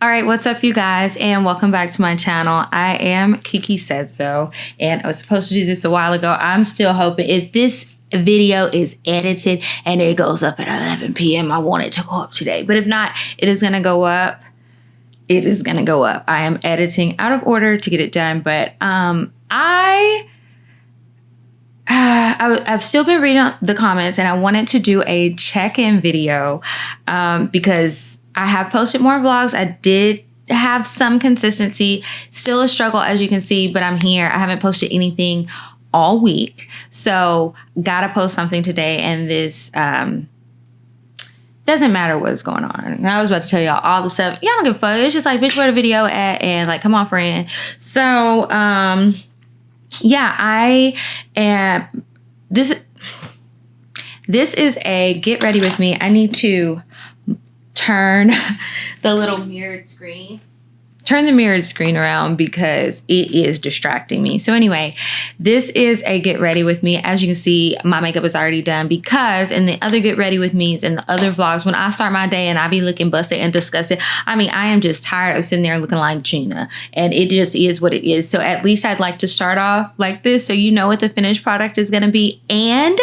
All right, what's up, you guys, and welcome back to my channel. I am Kiki Said So, and I was supposed to do this a while ago. I'm still hoping if this video is edited and it goes up at 11 p.m., I want it to go up today. But if not, it is going to go up. It is going to go up. I am editing out of order to get it done, but I've still been reading the comments, and I wanted to do a check-in video because I have posted more vlogs. I did have some consistency, still a struggle, as you can see, but I'm here. I haven't posted anything all week, so gotta post something today. And this doesn't matter what's going on. And I was about to tell y'all all the stuff. Y'all don't give a fuck. It's just like, bitch, where the video at? And like, come on, friend. So yeah, I am. This is a get ready with me. I need to turn the little mirrored screen. Turn the mirrored screen around because it is distracting me. So anyway, this is a get ready with me. As you can see, my makeup is already done because in the other get ready with me's and the other vlogs, when I start my day and I be looking busted and disgusted, I mean, I am just tired of sitting there looking like Gina, and it just is what it is. So at least I'd like to start off like this so you know what the finished product is going to be, and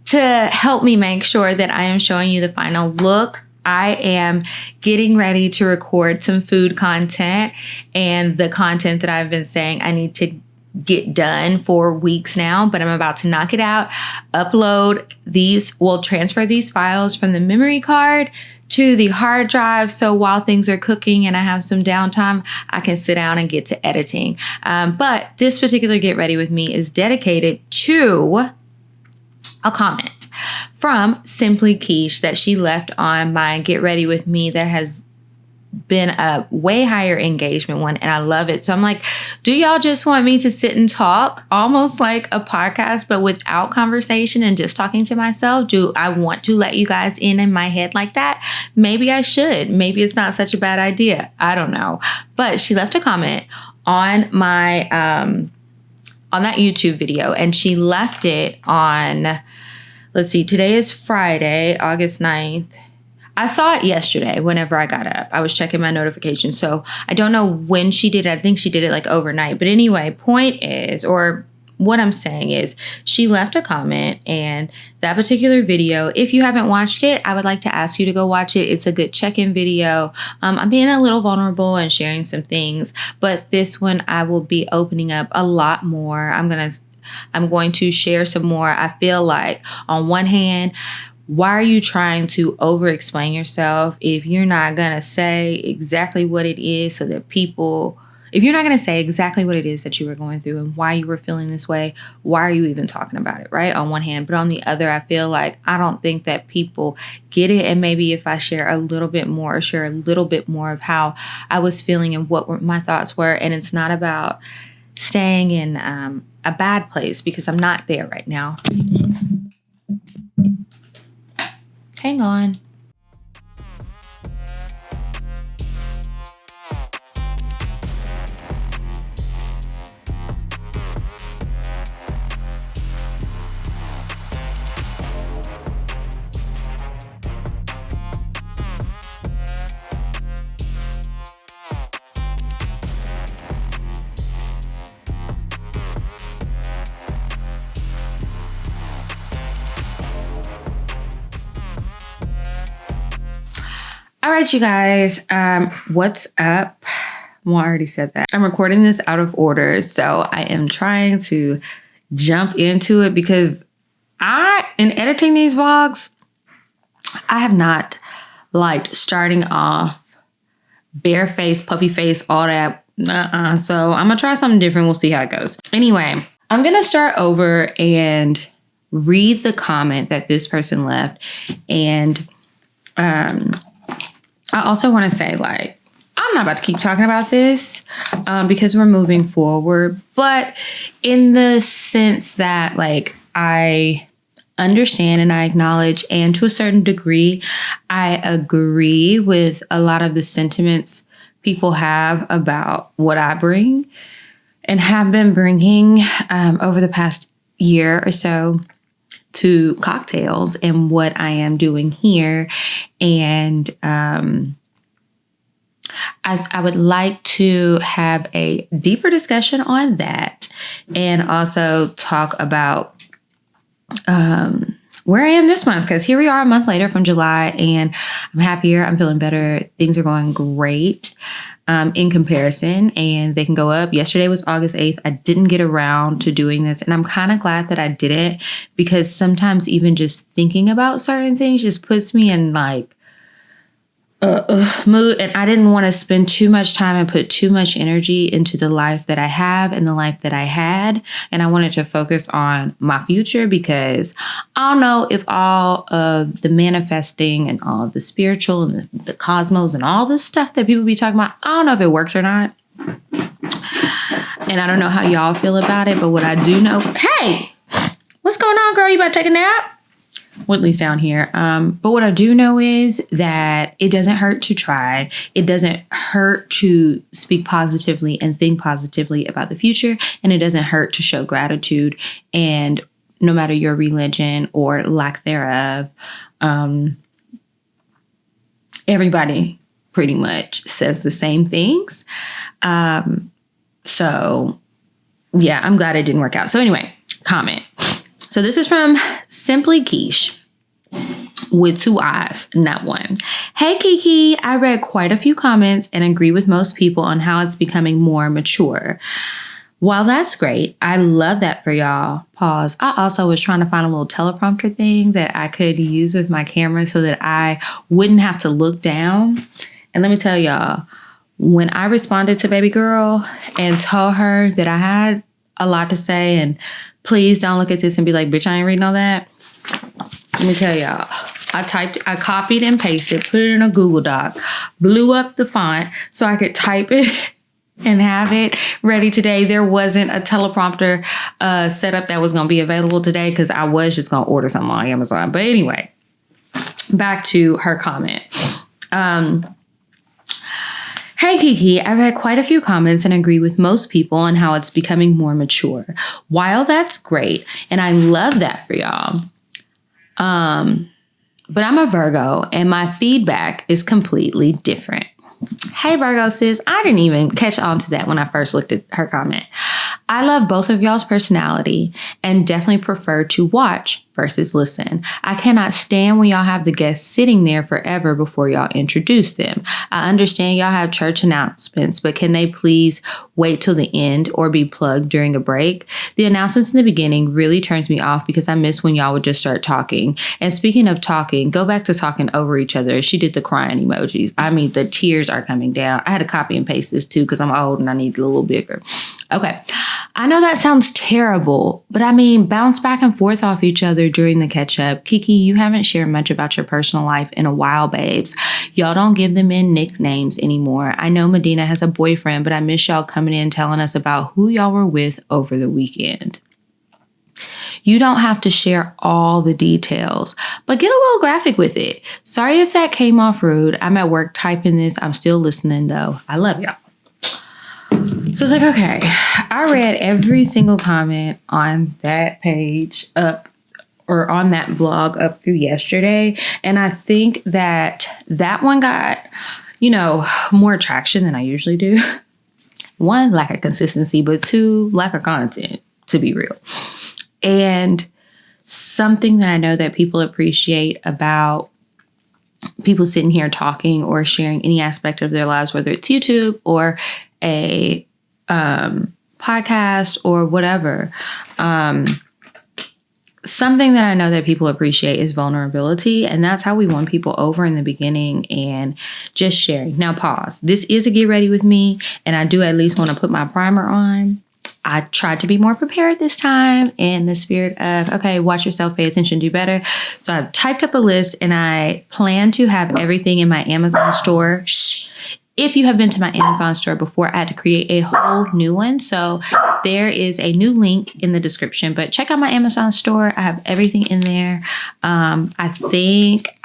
to help me make sure that I am showing you the final look, I am getting ready to record some food content, and the content that I've been saying I need to get done for weeks now, but I'm about to knock it out, upload these, transfer these files from the memory card to the hard drive. So while things are cooking and I have some downtime, I can sit down and get to editing. But this particular get ready with me is dedicated to a comment from Simply Quiche that she left on my Get Ready With Me that has been a way higher engagement one, and I love it. So I'm like, do y'all just want me to sit and talk almost like a podcast but without conversation and just talking to myself? Do I want to let you guys in my head like that? Maybe I should. Maybe it's not such a bad idea. I don't know. But she left a comment on my on that YouTube video, and she left it on, let's see, today is Friday, August 9th. I saw it yesterday whenever I got up. I was checking my notifications. So I don't know when she did it. I think she did it like overnight. But anyway, point is, or what I'm saying is, she left a comment, and that particular video, if you haven't watched it, I would like to ask you to go watch it. It's a good check-in video. I'm being a little vulnerable and sharing some things, but this one I will be opening up a lot more. I'm going to share some more. I feel like, on one hand, why are you trying to over-explain yourself if you're not going to say exactly what it is, so that people, if you're not going to say exactly what it is that you were going through and why you were feeling this way, why are you even talking about it, right? On one hand. But on the other, I feel like I don't think that people get it. And maybe if I share a little bit more, or share a little bit more of how I was feeling and what my thoughts were, and it's not about staying in a bad place, because I'm not there right now. Hang on. All right, you guys, what's up? Well, I already said that. I'm recording this out of order, so I am trying to jump into it because in editing these vlogs, I have not liked starting off bare face, puffy face, all that. So I'm gonna try something different. We'll see how it goes. Anyway, I'm gonna start over and read the comment that this person left, and I also want to say, like, I'm not about to keep talking about this because we're moving forward, but in the sense that, like, I understand and I acknowledge, and to a certain degree, I agree with a lot of the sentiments people have about what I bring and have been bringing over the past year or so to cocktails and what I am doing here. And I would like to have a deeper discussion on that and also talk about where I am this month, because here we are a month later from July and I'm happier. I'm feeling better. Things are going great in comparison, and they can go up. Yesterday was August 8th. I didn't get around to doing this, and I'm kind of glad that I didn't, because sometimes even just thinking about certain things just puts me in like mood, and I didn't want to spend too much time and put too much energy into the life that I have and the life that I had, and I wanted to focus on my future, because I don't know if all of the manifesting and all of the spiritual and the cosmos and all this stuff that people be talking about, I don't know if it works or not, and I don't know how y'all feel about it, but what I do know, hey, what's going on, girl? You about to take a nap? Whitley's down here. But what I do know is that it doesn't hurt to try. It doesn't hurt to speak positively and think positively about the future. And it doesn't hurt to show gratitude. And no matter your religion or lack thereof, everybody pretty much says the same things. So yeah, I'm glad it didn't work out. So anyway, comment. So this is from Simply Quiche with 2 eyes, not one. Hey, Kiki, I read quite a few comments and agree with most people on how it's becoming more mature. While that's great, I love that for y'all. Pause. I also was trying to find a little teleprompter thing that I could use with my camera so that I wouldn't have to look down. And let me tell y'all, when I responded to baby girl and told her that I had a lot to say and please don't look at this and be like, bitch, I ain't reading all that. Let me tell y'all, I copied and pasted, put it in a Google Doc, blew up the font so I could type it and have it ready today. There wasn't a teleprompter setup that was going to be available today because I was just going to order something on Amazon. But anyway, back to her comment. Hey, Kiki, I read quite a few comments and agree with most people on how it's becoming more mature. While that's great, and I love that for y'all, but I'm a Virgo and my feedback is completely different. Hey, Virgo sis, I didn't even catch on to that when I first looked at her comment. I love both of y'all's personality and definitely prefer to watch versus listen. I cannot stand when y'all have the guests sitting there forever before y'all introduce them. I understand y'all have church announcements, but can they please wait till the end or be plugged during a break? The announcements in the beginning really turns me off because I miss when y'all would just start talking. And speaking of talking, go back to talking over each other. She did the crying emojis. I mean, the tears are coming down. I had to copy and paste this too because I'm old and I need it a little bigger. Okay. I know that sounds terrible, but I mean, bounce back and forth off each other during the catch up. Kiki, you haven't shared much about your personal life in a while, babes. Y'all don't give them in nicknames anymore. I know Medina has a boyfriend, but I miss y'all coming in telling us about who y'all were with over the weekend. You don't have to share all the details, but get a little graphic with it. Sorry if that came off rude. I'm at work typing this. I'm still listening though. I love y'all. So it's like, okay, I read every single comment on that page up or on that blog up through yesterday. And I think that one got, more traction than I usually do. 1, lack of consistency, but 2, lack of content, to be real. And something that I know that people appreciate about people sitting here talking or sharing any aspect of their lives, whether it's YouTube or a podcast or whatever. Something that I know that people appreciate is vulnerability. And that's how we won people over in the beginning and just sharing. Now pause. This is a get ready with me. And I do at least want to put my primer on. I tried to be more prepared this time in the spirit of, okay, watch yourself, pay attention, do better. So I've typed up a list and I plan to have everything in my Amazon store. If you have been to my Amazon store before, I had to create a whole new one. So there is a new link in the description, but check out my Amazon store. I have everything in there. I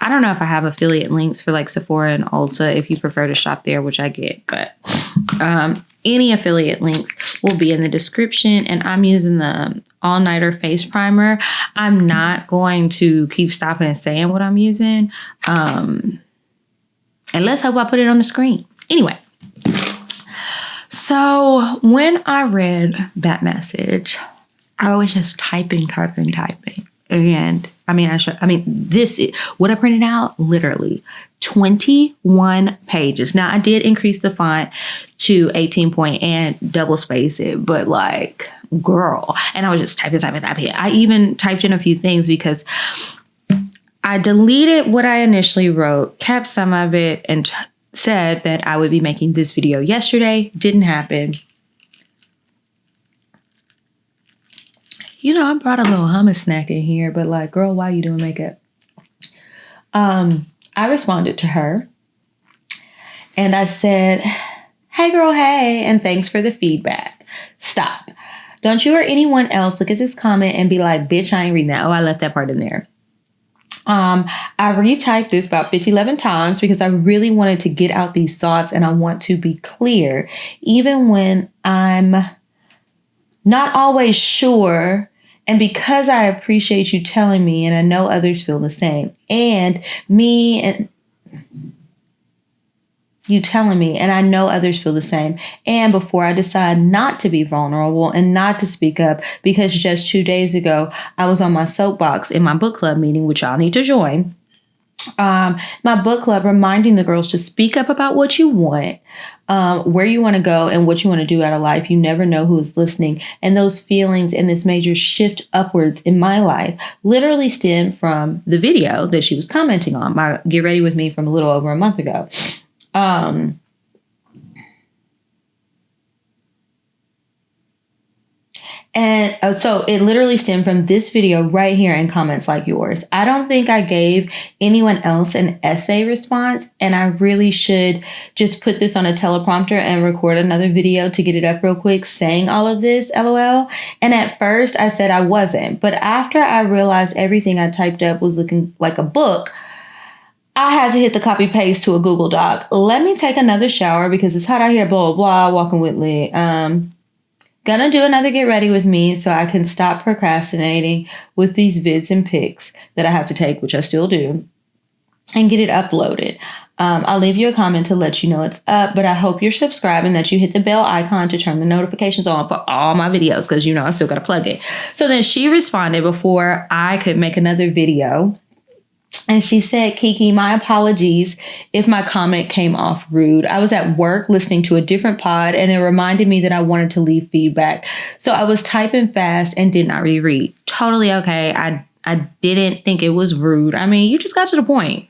don't know if I have affiliate links for like Sephora and Ulta if you prefer to shop there, which I get, but any affiliate links will be in the description. And I'm using the all-nighter face primer. I'm not going to keep stopping and saying what I'm using. And let's hope I put it on the screen. Anyway, So when I read that message, I was just typing. And this is what I printed out, literally 21 pages. Now I did increase the font to 18 point and double space it, but like, girl. And I was just typing. I even typed in a few things because I deleted what I initially wrote, kept some of it, and said that I would be making this video yesterday. Didn't happen. You know, I brought a little hummus snack in here, but like, girl, why are you doing makeup? I responded to her and I said, hey girl, hey, and thanks for the feedback. Stop. Don't you or anyone else look at this comment and be like, bitch, I ain't reading that. Oh, I left that part in there. I retyped this about 11 times because I really wanted to get out these thoughts and I want to be clear, even when I'm not always sure. And because I appreciate you telling me, and I know others feel the same, and me and you telling me, and I know others feel the same. And before I decide not to be vulnerable and not to speak up, because just 2 days ago, I was on my soapbox in my book club meeting, which y'all need to join. My book club, reminding the girls to speak up about what you want, where you want to go and what you want to do out of life. You never know who is listening. And those feelings and this major shift upwards in my life literally stemmed from the video that she was commenting on, my Get Ready With Me from a little over a month ago. And so it literally stemmed from this video right here in comments like yours. I don't think I gave anyone else an essay response, and I really should just put this on a teleprompter and record another video to get it up real quick saying all of this, LOL. And at first I said I wasn't, but after I realized everything I typed up was looking like a book, I had to hit the copy paste to a Google Doc. Let me take another shower because it's hot out here, blah, blah, blah, walking with Lee. Gonna do another Get Ready With Me so I can stop procrastinating with these vids and pics that I have to take, which I still do, and get it uploaded. I'll leave you a comment to let you know it's up, but I hope you're subscribing, that you hit the bell icon to turn the notifications on for all my videos, because you know I still gotta plug it. So then she responded before I could make another video. And she said, Kiki, my apologies if my comment came off rude. I was at work listening to a different pod and it reminded me that I wanted to leave feedback. So I was typing fast and did not reread. Totally okay. I didn't think it was rude. I mean, you just got to the point.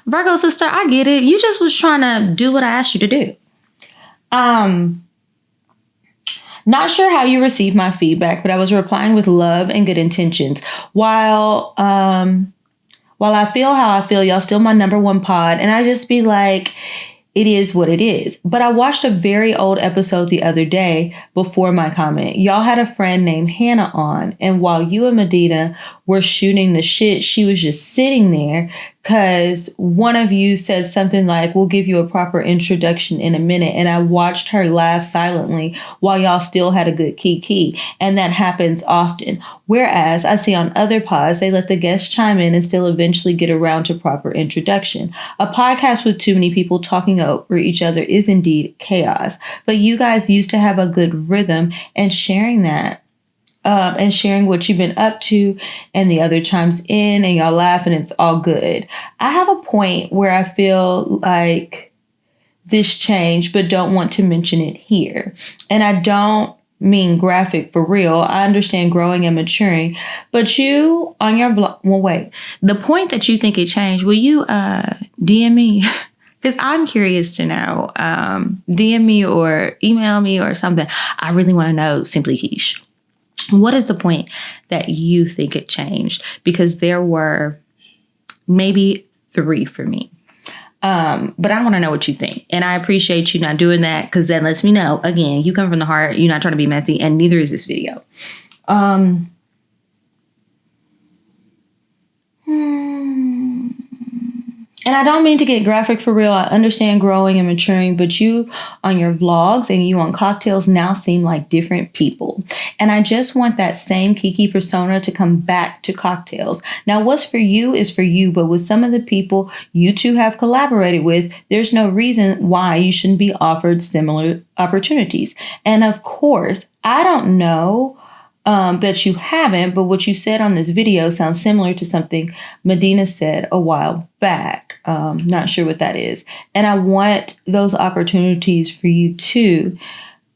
Virgo sister, I get it. You just was trying to do what I asked you to do. Not sure how you received my feedback, but I was replying with love and good intentions. While I feel how I feel, y'all still my number one pod. And I just be like, it is what it is. But I watched a very old episode the other day before my comment. Y'all had a friend named Hannah on. And while you and Medina were shooting the shit, she was just sitting there because one of you said something like, we'll give you a proper introduction in a minute. And I watched her laugh silently while y'all still had a good Kiki. And that happens often. Whereas I see on other pods, they let the guests chime in and still eventually get around to proper introduction. A podcast with too many people talking over each other is indeed chaos. But you guys used to have a good rhythm, and sharing that. And sharing what you've been up to, and the other chimes in and y'all laugh and it's all good. I have a point where I feel like this changed, but don't want to mention it here. And I don't mean graphic, for real. I understand growing and maturing, but you on your blog, well, wait, the point that you think it changed, will you DM me? Because I'm curious to know. DM me or email me or something. I really want to know, Simply Quiche. What is the point that you think it changed? Because there were maybe 3 for me. But I want to know what you think. And I appreciate you not doing that, because that lets me know, again, you come from the heart. You're not trying to be messy, and neither is this video. And I don't mean to get graphic for real. I understand growing and maturing, but you on your vlogs and you on cocktails now seem like different people. And I just want that same Kiki persona to come back to cocktails. Now, what's for you is for you, but with some of the people you two have collaborated with, there's no reason why you shouldn't be offered similar opportunities. And of course, I don't know that you haven't, but what you said on this video sounds similar to something Medina said a while back. Not sure what that is. And I want those opportunities for you too.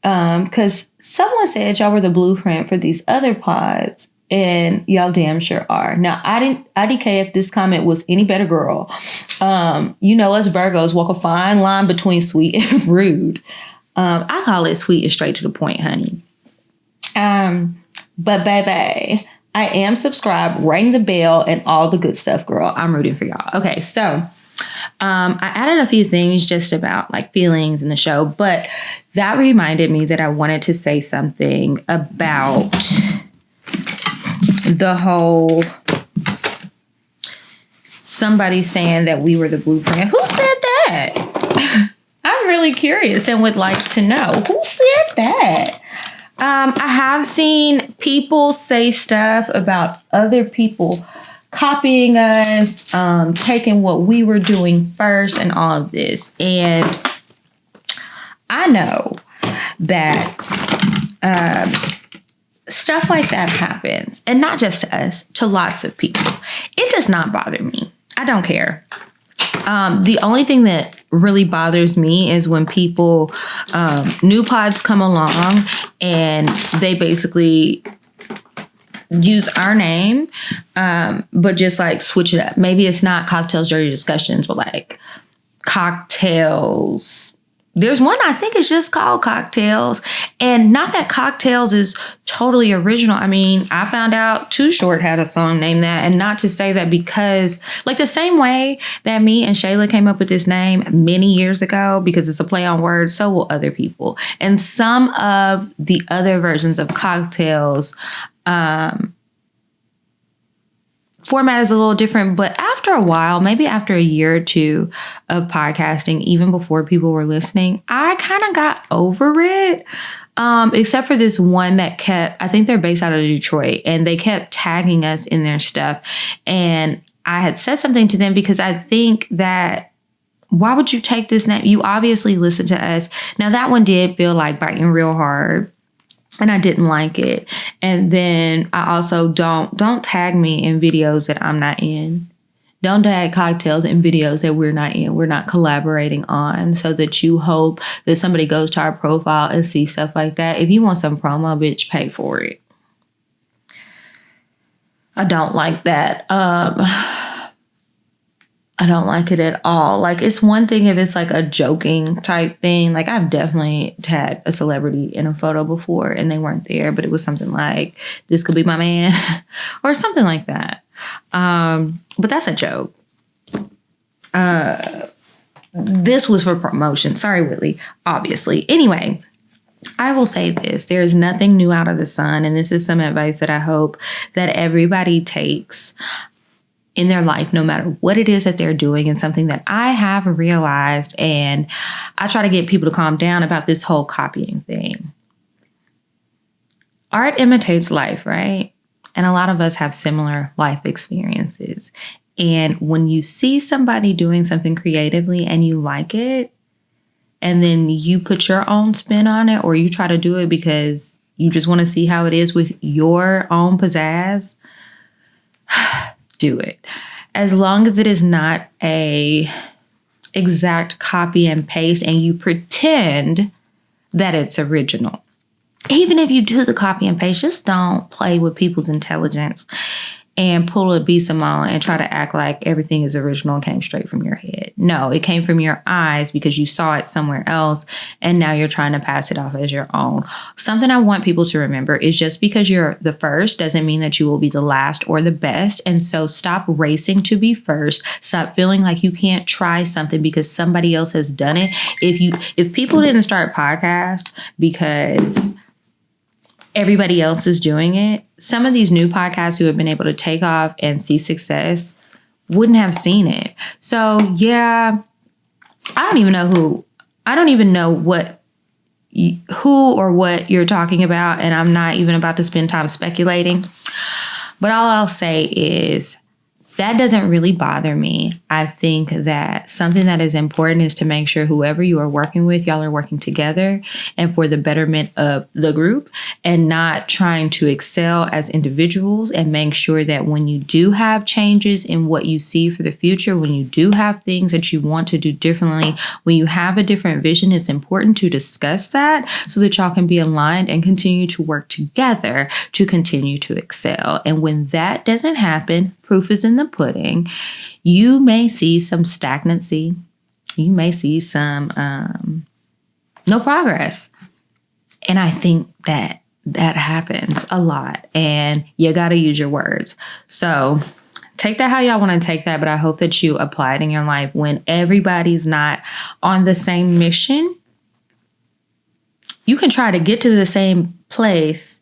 Because someone said y'all were the blueprint for these other pods, and y'all damn sure are. Now, IDK, if this comment was any better, girl, you know us Virgos walk a fine line between sweet and rude. I call it sweet and straight to the point, honey. But baby, I am subscribed, ring the bell, and all the good stuff, girl. I'm rooting for y'all. Okay, so I added a few things just about like feelings in the show, but that reminded me that I wanted to say something about the whole somebody saying that we were the blueprint. Who said that? I'm really curious and would like to know who said that. I have seen people say stuff about other people copying us, taking what we were doing first and all of this. And I know that stuff like that happens, and not just to us, to lots of people. It does not bother me. I don't care. The only thing that really bothers me is when people, new pods come along and they basically use our name, but just like switch it up. Maybe it's not Cocktails Dirty Discussions, but like Cocktails. There's one I think it's just called Cocktails, and not that Cocktails is totally original. I mean, I found out Too Short had a song named that, and not to say that because like the same way that me and Shayla came up with this name many years ago because it's a play on words, so will other people. And some of the other versions of Cocktails, format is a little different, but after a while, maybe after a year or two of podcasting, even before people were listening, I kind of got over it. Except for this one that kept, I think they're based out of Detroit, and they kept tagging us in their stuff. And I had said something to them because I think that, why would you take this name? You obviously listened to us. Now that one did feel like biting real hard, and I didn't like it. And then I also don't tag me in videos that I'm not in. Don't tag Cocktails in videos that we're not in. We're not collaborating on, so that you hope that somebody goes to our profile and sees stuff like that. If you want some promo, bitch, pay for it. I don't like that. I don't like it at all. Like, it's one thing if it's like a joking type thing. Like, I've definitely tagged a celebrity in a photo before and they weren't there, but it was something like, this could be my man or something like that. But that's a joke. This was for promotion. Sorry, Whitley, obviously. Anyway, I will say this. There is nothing new out of the sun. And this is some advice that I hope that everybody takes in their life, no matter what it is that they're doing, and something that I have realized, and I try to get people to calm down about this whole copying thing. Art imitates life, right? And a lot of us have similar life experiences. And when you see somebody doing something creatively and you like it, and then you put your own spin on it, or you try to do it because you just want to see how it is with your own pizzazz, do it. As long as it is not a exact copy and paste and you pretend that it's original. Even if you do the copy and paste, just don't play with people's intelligence and pull a B. Simone and try to act like everything is original and came straight from your head. No, it came from your eyes because you saw it somewhere else, and now you're trying to pass it off as your own. Something I want people to remember is just because you're the first doesn't mean that you will be the last or the best. And so stop racing to be first. Stop feeling like you can't try something because somebody else has done it. If people didn't start podcasts because everybody else is doing it, some of these new podcasts who have been able to take off and see success wouldn't have seen it. So yeah, I don't even know who or what you're talking about, and I'm not even about to spend time speculating. But all I'll say is that doesn't really bother me. I think that something that is important is to make sure whoever you are working with, y'all are working together and for the betterment of the group, and not trying to excel as individuals, and make sure that when you do have changes in what you see for the future, when you do have things that you want to do differently, when you have a different vision, it's important to discuss that so that y'all can be aligned and continue to work together to continue to excel. And when that doesn't happen, proof is in the pudding. You may see some stagnancy. You may see some no progress. And I think that happens a lot. And you got to use your words. So take that how y'all want to take that. But I hope that you apply it in your life when everybody's not on the same mission. You can try to get to the same place,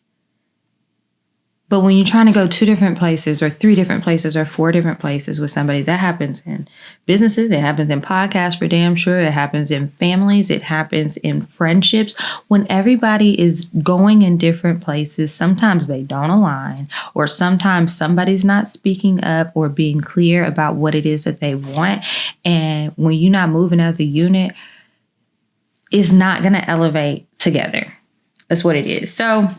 but when you're trying to go 2 different places or 3 different places or 4 different places with somebody, that happens in businesses. It happens in podcasts for damn sure. It happens in families. It happens in friendships. When everybody is going in different places, sometimes they don't align, or sometimes somebody's not speaking up or being clear about what it is that they want. And when you're not moving as a unit, it's not going to elevate together. That's what it is. So,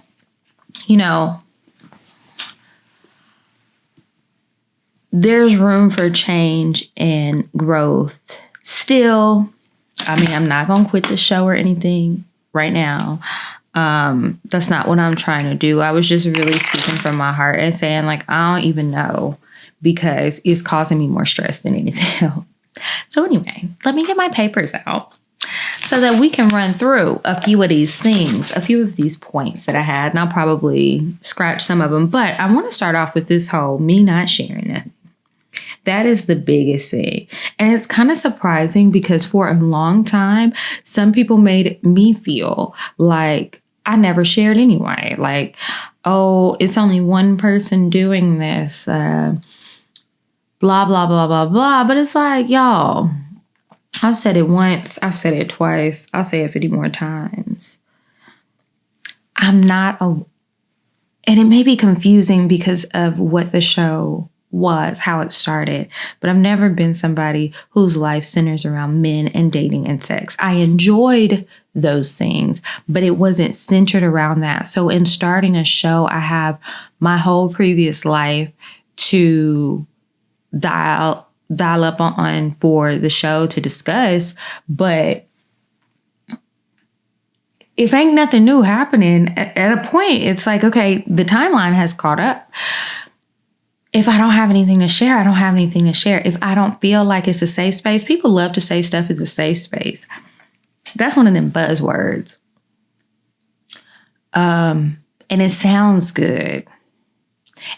there's room for change and growth still. I mean, I'm not going to quit the show or anything right now. That's not what I'm trying to do. I was just really speaking from my heart and saying, like, I don't even know, because it's causing me more stress than anything else. So anyway, let me get my papers out so that we can run through a few of these things, a few of these points that I had. And I'll probably scratch some of them. But I want to start off with this whole me not sharing nothing. That is the biggest thing. And it's kind of surprising because for a long time, some people made me feel like I never shared anyway. Like, oh, it's only one person doing this, blah, blah, blah, blah, blah. But it's like, y'all, I've said it once. I've said it twice. I'll say it 50 more times. And it may be confusing because of what the show was, how it started, but I've never been somebody whose life centers around men and dating and sex. I enjoyed those things, but it wasn't centered around that. So in starting a show, I have my whole previous life to dial up on for the show to discuss, but if ain't nothing new happening, at a point, it's like, okay, the timeline has caught up. If I don't have anything to share, I don't have anything to share. If I don't feel like it's a safe space, people love to say stuff is a safe space. That's one of them buzzwords. And it sounds good.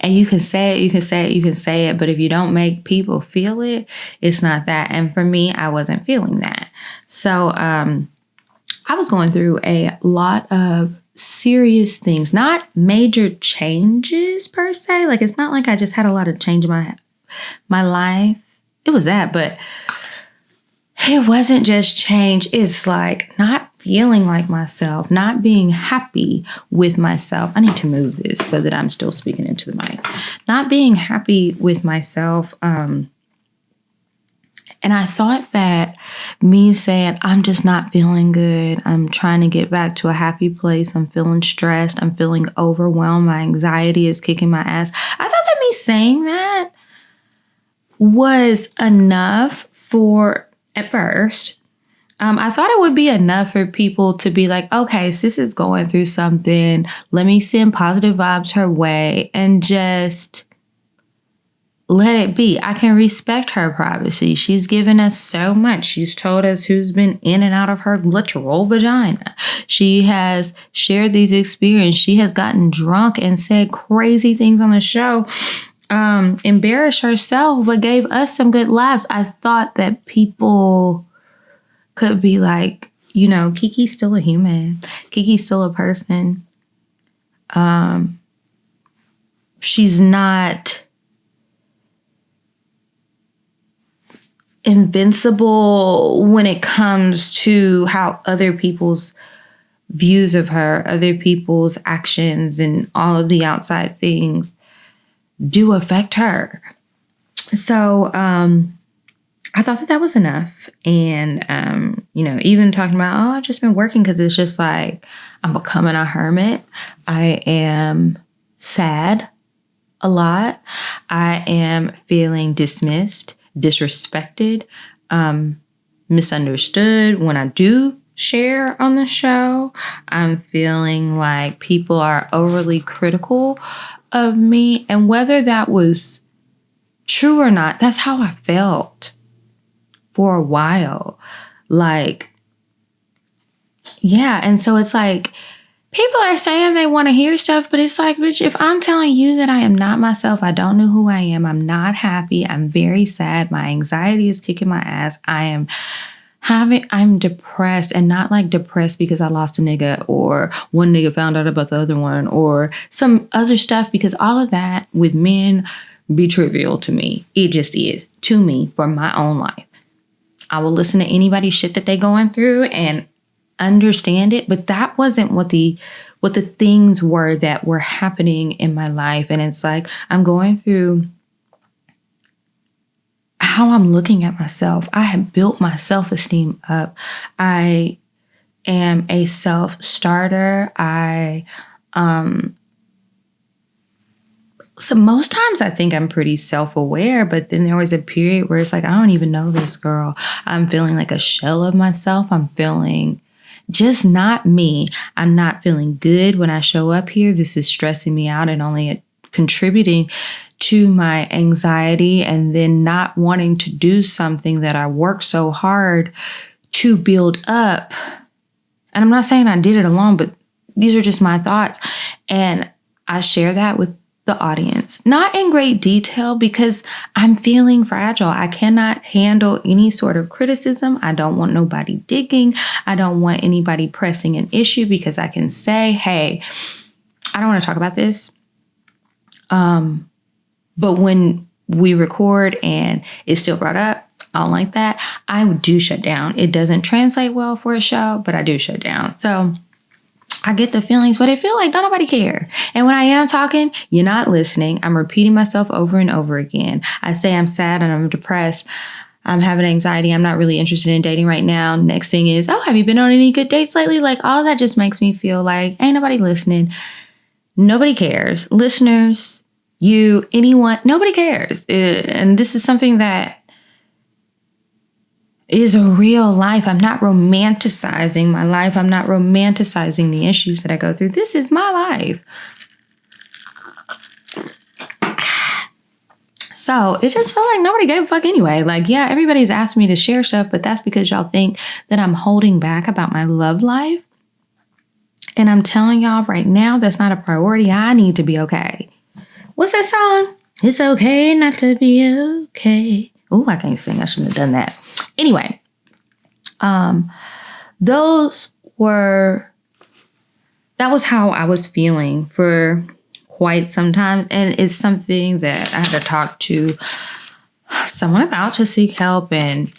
And you can say it, but if you don't make people feel it, it's not that. And for me, I wasn't feeling that. So I was going through a lot of serious things, not major changes per se. Like, it's not like I just had a lot of change in my life. It was that, but it wasn't just change. It's like not feeling like myself, not being happy with myself. I need to move this so that I'm still speaking into the mic. Not being happy with myself. And I thought that me saying, I'm just not feeling good, I'm trying to get back to a happy place, I'm feeling stressed, I'm feeling overwhelmed, my anxiety is kicking my ass. I thought that me saying that was enough at first. I thought it would be enough for people to be like, okay, sis is going through something. Let me send positive vibes her way and just let it be. I can respect her privacy. She's given us so much. She's told us who's been in and out of her literal vagina. She has shared these experiences. She has gotten drunk and said crazy things on the show. Embarrassed herself, but gave us some good laughs. I thought that people could be like, Kiki's still a human. Kiki's still a person. She's not invincible when it comes to how other people's views of her, other people's actions, and all of the outside things do affect her. So I thought that was enough. And, even talking about, I've just been working, because it's just like I'm becoming a hermit. I am sad a lot. I am feeling dismissed, disrespected, misunderstood when I do share on the show. I'm feeling like people are overly critical of me. And whether that was true or not, that's how I felt for a while. Like, yeah. And so it's like, people are saying they want to hear stuff, but it's like, bitch, if I'm telling you that I am not myself, I don't know who I am, I'm not happy, I'm very sad, my anxiety is kicking my ass, I'm depressed, and not like depressed because I lost a nigga, or one nigga found out about the other one, or some other stuff, because all of that with men be trivial to me. It just is to me for my own life. I will listen to anybody's shit that they going through and understand it, but that wasn't what the things were that were happening in my life. And it's like, I'm going through how I'm looking at myself. I have built my self-esteem up. I am a self-starter. So most times I think I'm pretty self-aware, but then there was a period where it's like, I don't even know this girl. I'm feeling like a shell of myself. I'm feeling just not me. I'm not feeling good when I show up here. This is stressing me out and only contributing to my anxiety, and then not wanting to do something that I worked so hard to build up. And I'm not saying I did it alone, but these are just my thoughts. And I share that with the audience, not in great detail, because I'm feeling fragile. I cannot handle any sort of criticism. I don't want nobody digging. I don't want anybody pressing an issue, because I can say, hey, I don't want to talk about this. But when we record and it's still brought up, I don't like that, I do shut down. It doesn't translate well for a show, but I do shut down. So I get the feelings, but I feel like don't nobody care. And when I am talking, you're not listening. I'm repeating myself over and over again. I say I'm sad and I'm depressed. I'm having anxiety. I'm not really interested in dating right now. Next thing is, oh, have you been on any good dates lately? Like, all that just makes me feel like ain't nobody listening. Nobody cares. Listeners, you, anyone, nobody cares. And this is something that is a real life. I'm not romanticizing my life. I'm not romanticizing the issues that I go through. This is my life. So it just felt like nobody gave a fuck anyway. Like, yeah, everybody's asked me to share stuff, but that's because y'all think that I'm holding back about my love life. And I'm telling y'all right now, that's not a priority. I need to be okay. What's that song? It's okay not to be okay. Oh, I can't sing. I shouldn't have done that. Anyway, that was how I was feeling for quite some time. And it's something that I had to talk to someone about, to seek help and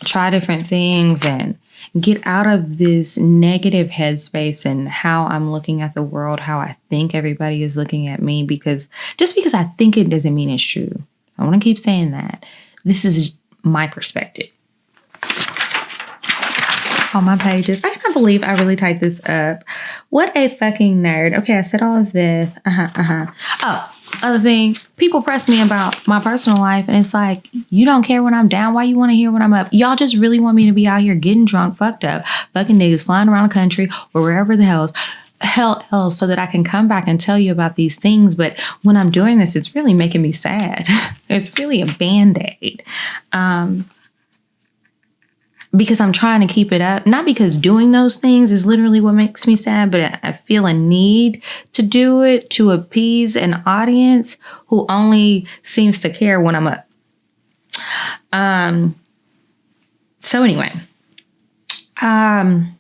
try different things and get out of this negative headspace and how I'm looking at the world, how I think everybody is looking at me, because just because I think it doesn't mean it's true. I want to keep saying that. This is my perspective. On my pages. I can't believe I really typed this up. What a fucking nerd. Okay, I said all of this. Oh, other thing. People press me about my personal life, and it's like, you don't care when I'm down. Why you want to hear when I'm up? Y'all just really want me to be out here getting drunk, fucked up, fucking niggas flying around the country or wherever the hell else, so that I can come back and tell you about these things. But when I'm doing this, it's really making me sad. It's really a Band-Aid. Because I'm trying to keep it up. Not because doing those things is literally what makes me sad, but I feel a need to do it to appease an audience who only seems to care when I'm up. So anyway, then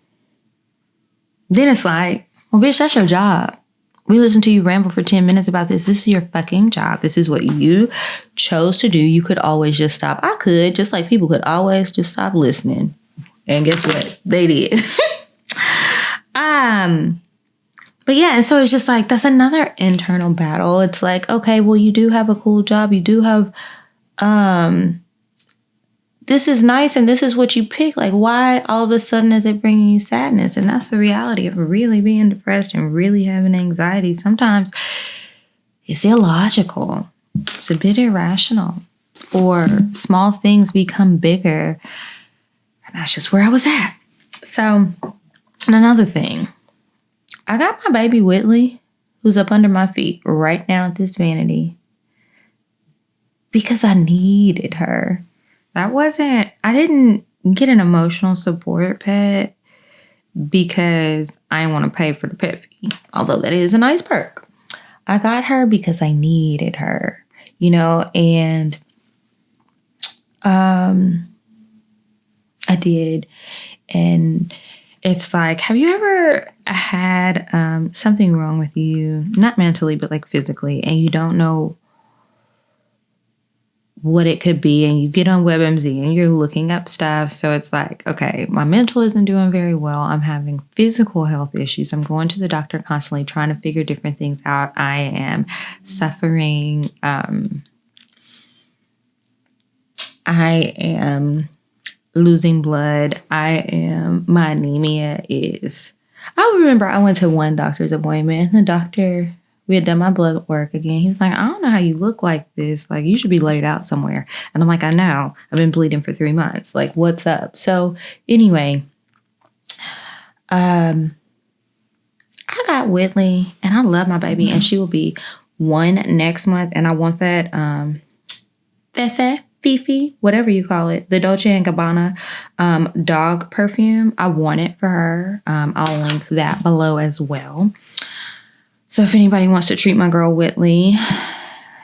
it's like, well, bitch, that's your job. we listened to you ramble for 10 minutes about this. This is your fucking job. This is what you chose to do. You could always just stop. I could, just like people could always just stop listening. And guess what? They did. But yeah, and so it's just like, that's another internal battle. It's like, okay, well, you do have a cool job. You do have, this is nice and this is what you pick. Like, why all of a sudden is it bringing you sadness? And that's the reality of really being depressed and really having anxiety. Sometimes it's illogical. It's a bit irrational. Or small things become bigger. And that's just where I was at. So, and another thing. I got my baby Whitley, who's up under my feet right now at this vanity, because I needed her. I didn't get an emotional support pet because I didn't want to pay for the pet fee, although that is a nice perk. I got her because I needed her, and I did. And it's like, have you ever had something wrong with you, not mentally, but like physically, and you don't know what it could be, and you get on WebMD and you're looking up stuff. So it's like, okay, my mental isn't doing very well. I'm having physical health issues. I'm going to the doctor constantly trying to figure different things out. I am suffering. I am losing blood. My anemia is, I remember I went to one doctor's appointment and the doctor, we had done my blood work again. He was like, I don't know how you look like this. Like, you should be laid out somewhere. And I'm like, I know. I've been bleeding for 3 months. Like, what's up? So anyway, I got Whitley and I love my baby and she will be 1 next month. And I want that, Fifi, whatever you call it, the Dolce & Gabbana dog perfume. I want it for her. I'll link that below as well. So if anybody wants to treat my girl Whitley,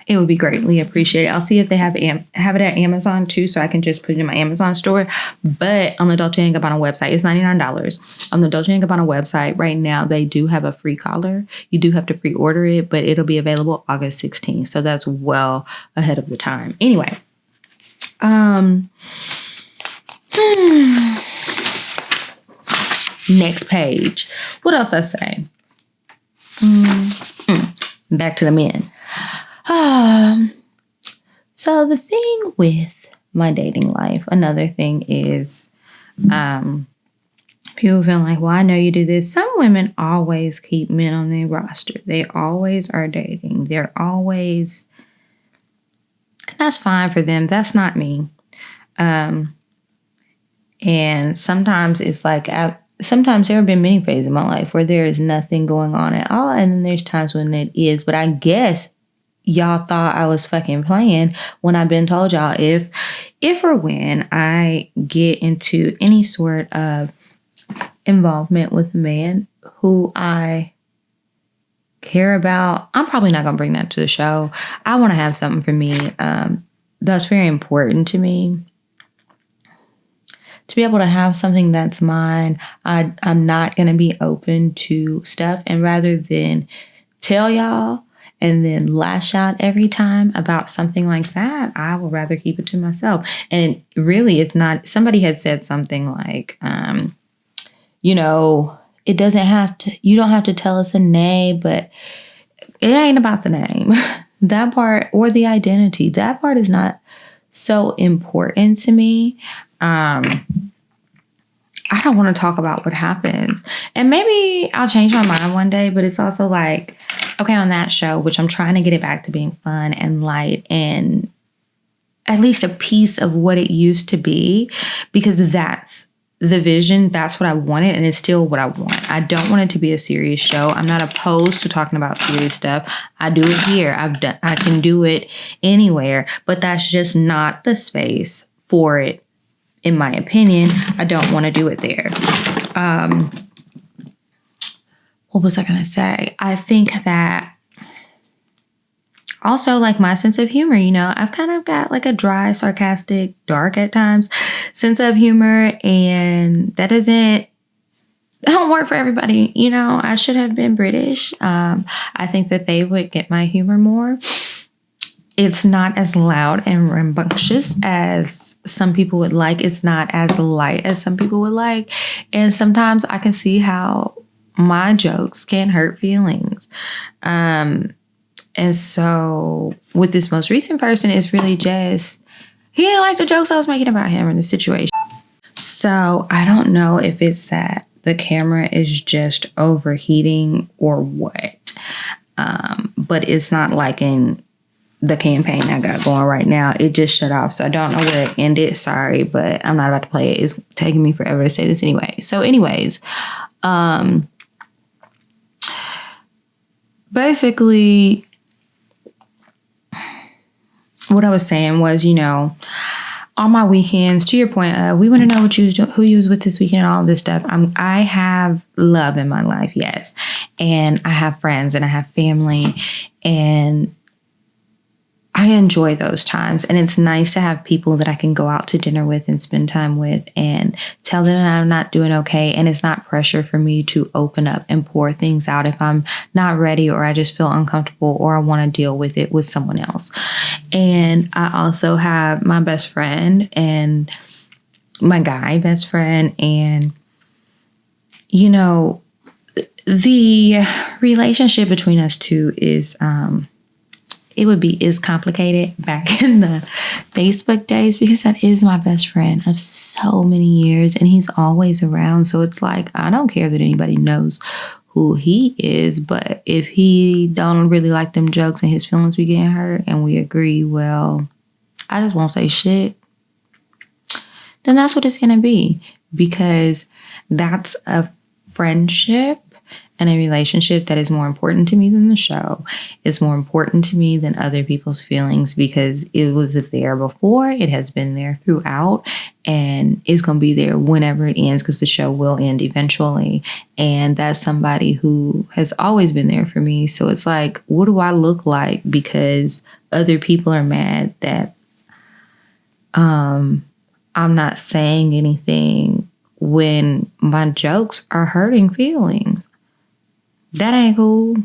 it would be greatly appreciated. I'll see if they have it at Amazon too, so I can just put it in my Amazon store. But on the Dolce & Gabbana website, it's $99. On the Dolce & Gabbana website right now, they do have a free collar. You do have to pre-order it, but it'll be available August 16th. So that's well ahead of the time. Anyway. Next page. What else I say? Back to the men. So the thing with my dating life, another thing is, people feel like, well, I know you do this. Some women always keep men on their roster. They always are dating. They're always, and that's fine for them. That's not me. And sometimes it's like, sometimes there have been many phases in my life where there is nothing going on at all. And then there's times when it is. But I guess y'all thought I was fucking playing when I've been told y'all if or when I get into any sort of involvement with a man who I care about, I'm probably not going to bring that to the show. I want to have something for me. That's very important to me. To be able to have something that's mine, I'm not going to be open to stuff. And rather than tell y'all and then lash out every time about something like that, I would rather keep it to myself. And really, it's not, somebody had said something like, it doesn't have to, you don't have to tell us a name, but it ain't about the name. That part, or the identity, that part is not so important to me. I don't want to talk about what happens. And maybe I'll change my mind one day, but it's also like, okay, on that show, which I'm trying to get it back to being fun and light and at least a piece of what it used to be, because that's the vision. That's what I wanted, and it's still what I want. I don't want it to be a serious show. I'm not opposed to talking about serious stuff. I do it here. I can do it anywhere, but that's just not the space for it. In my opinion, I don't want to do it there. What was I going to say? I think that also, like, my sense of humor, I've kind of got like a dry, sarcastic, dark at times sense of humor. And that doesn't It don't work for everybody. You know, I should have been British. I think that they would get my humor more. It's not as loud and rambunctious as some people would like. It's not as light as some people would like. And sometimes I can see how my jokes can hurt feelings. And so with this most recent person, it's really just, he didn't like the jokes I was making about him in the situation. So I don't know if it's that the camera is just overheating or what. But it's not like in the campaign I got going right now. It just shut off. So I don't know where it ended. Sorry, but I'm not about to play it. It's taking me forever to say this anyway. So anyways, basically what I was saying was, you know, on my weekends, to your point, we want to know what you was doing, who you was with this weekend, and all this stuff. I have love in my life, yes. And I have friends and I have family, and I enjoy those times. And it's nice to have people that I can go out to dinner with and spend time with and tell them that I'm not doing okay. And it's not pressure for me to open up and pour things out if I'm not ready, or I just feel uncomfortable, or I want to deal with it with someone else. And I also have my best friend and my guy best friend. And, you know, the relationship between us two is, is complicated back in the Facebook days, because that is my best friend of so many years and he's always around. So it's like, I don't care that anybody knows who he is, but if he don't really like them jokes and his feelings be getting hurt and we agree, well, I just won't say shit, then that's what it's going to be, because that's a friendship and a relationship that is more important to me than the show. It's more important to me than other people's feelings, because it was there before, it has been there throughout, and it's going to be there whenever it ends, because the show will end eventually. And that's somebody who has always been there for me. So it's like, what do I look like because other people are mad that I'm not saying anything when my jokes are hurting feelings? That ain't cool.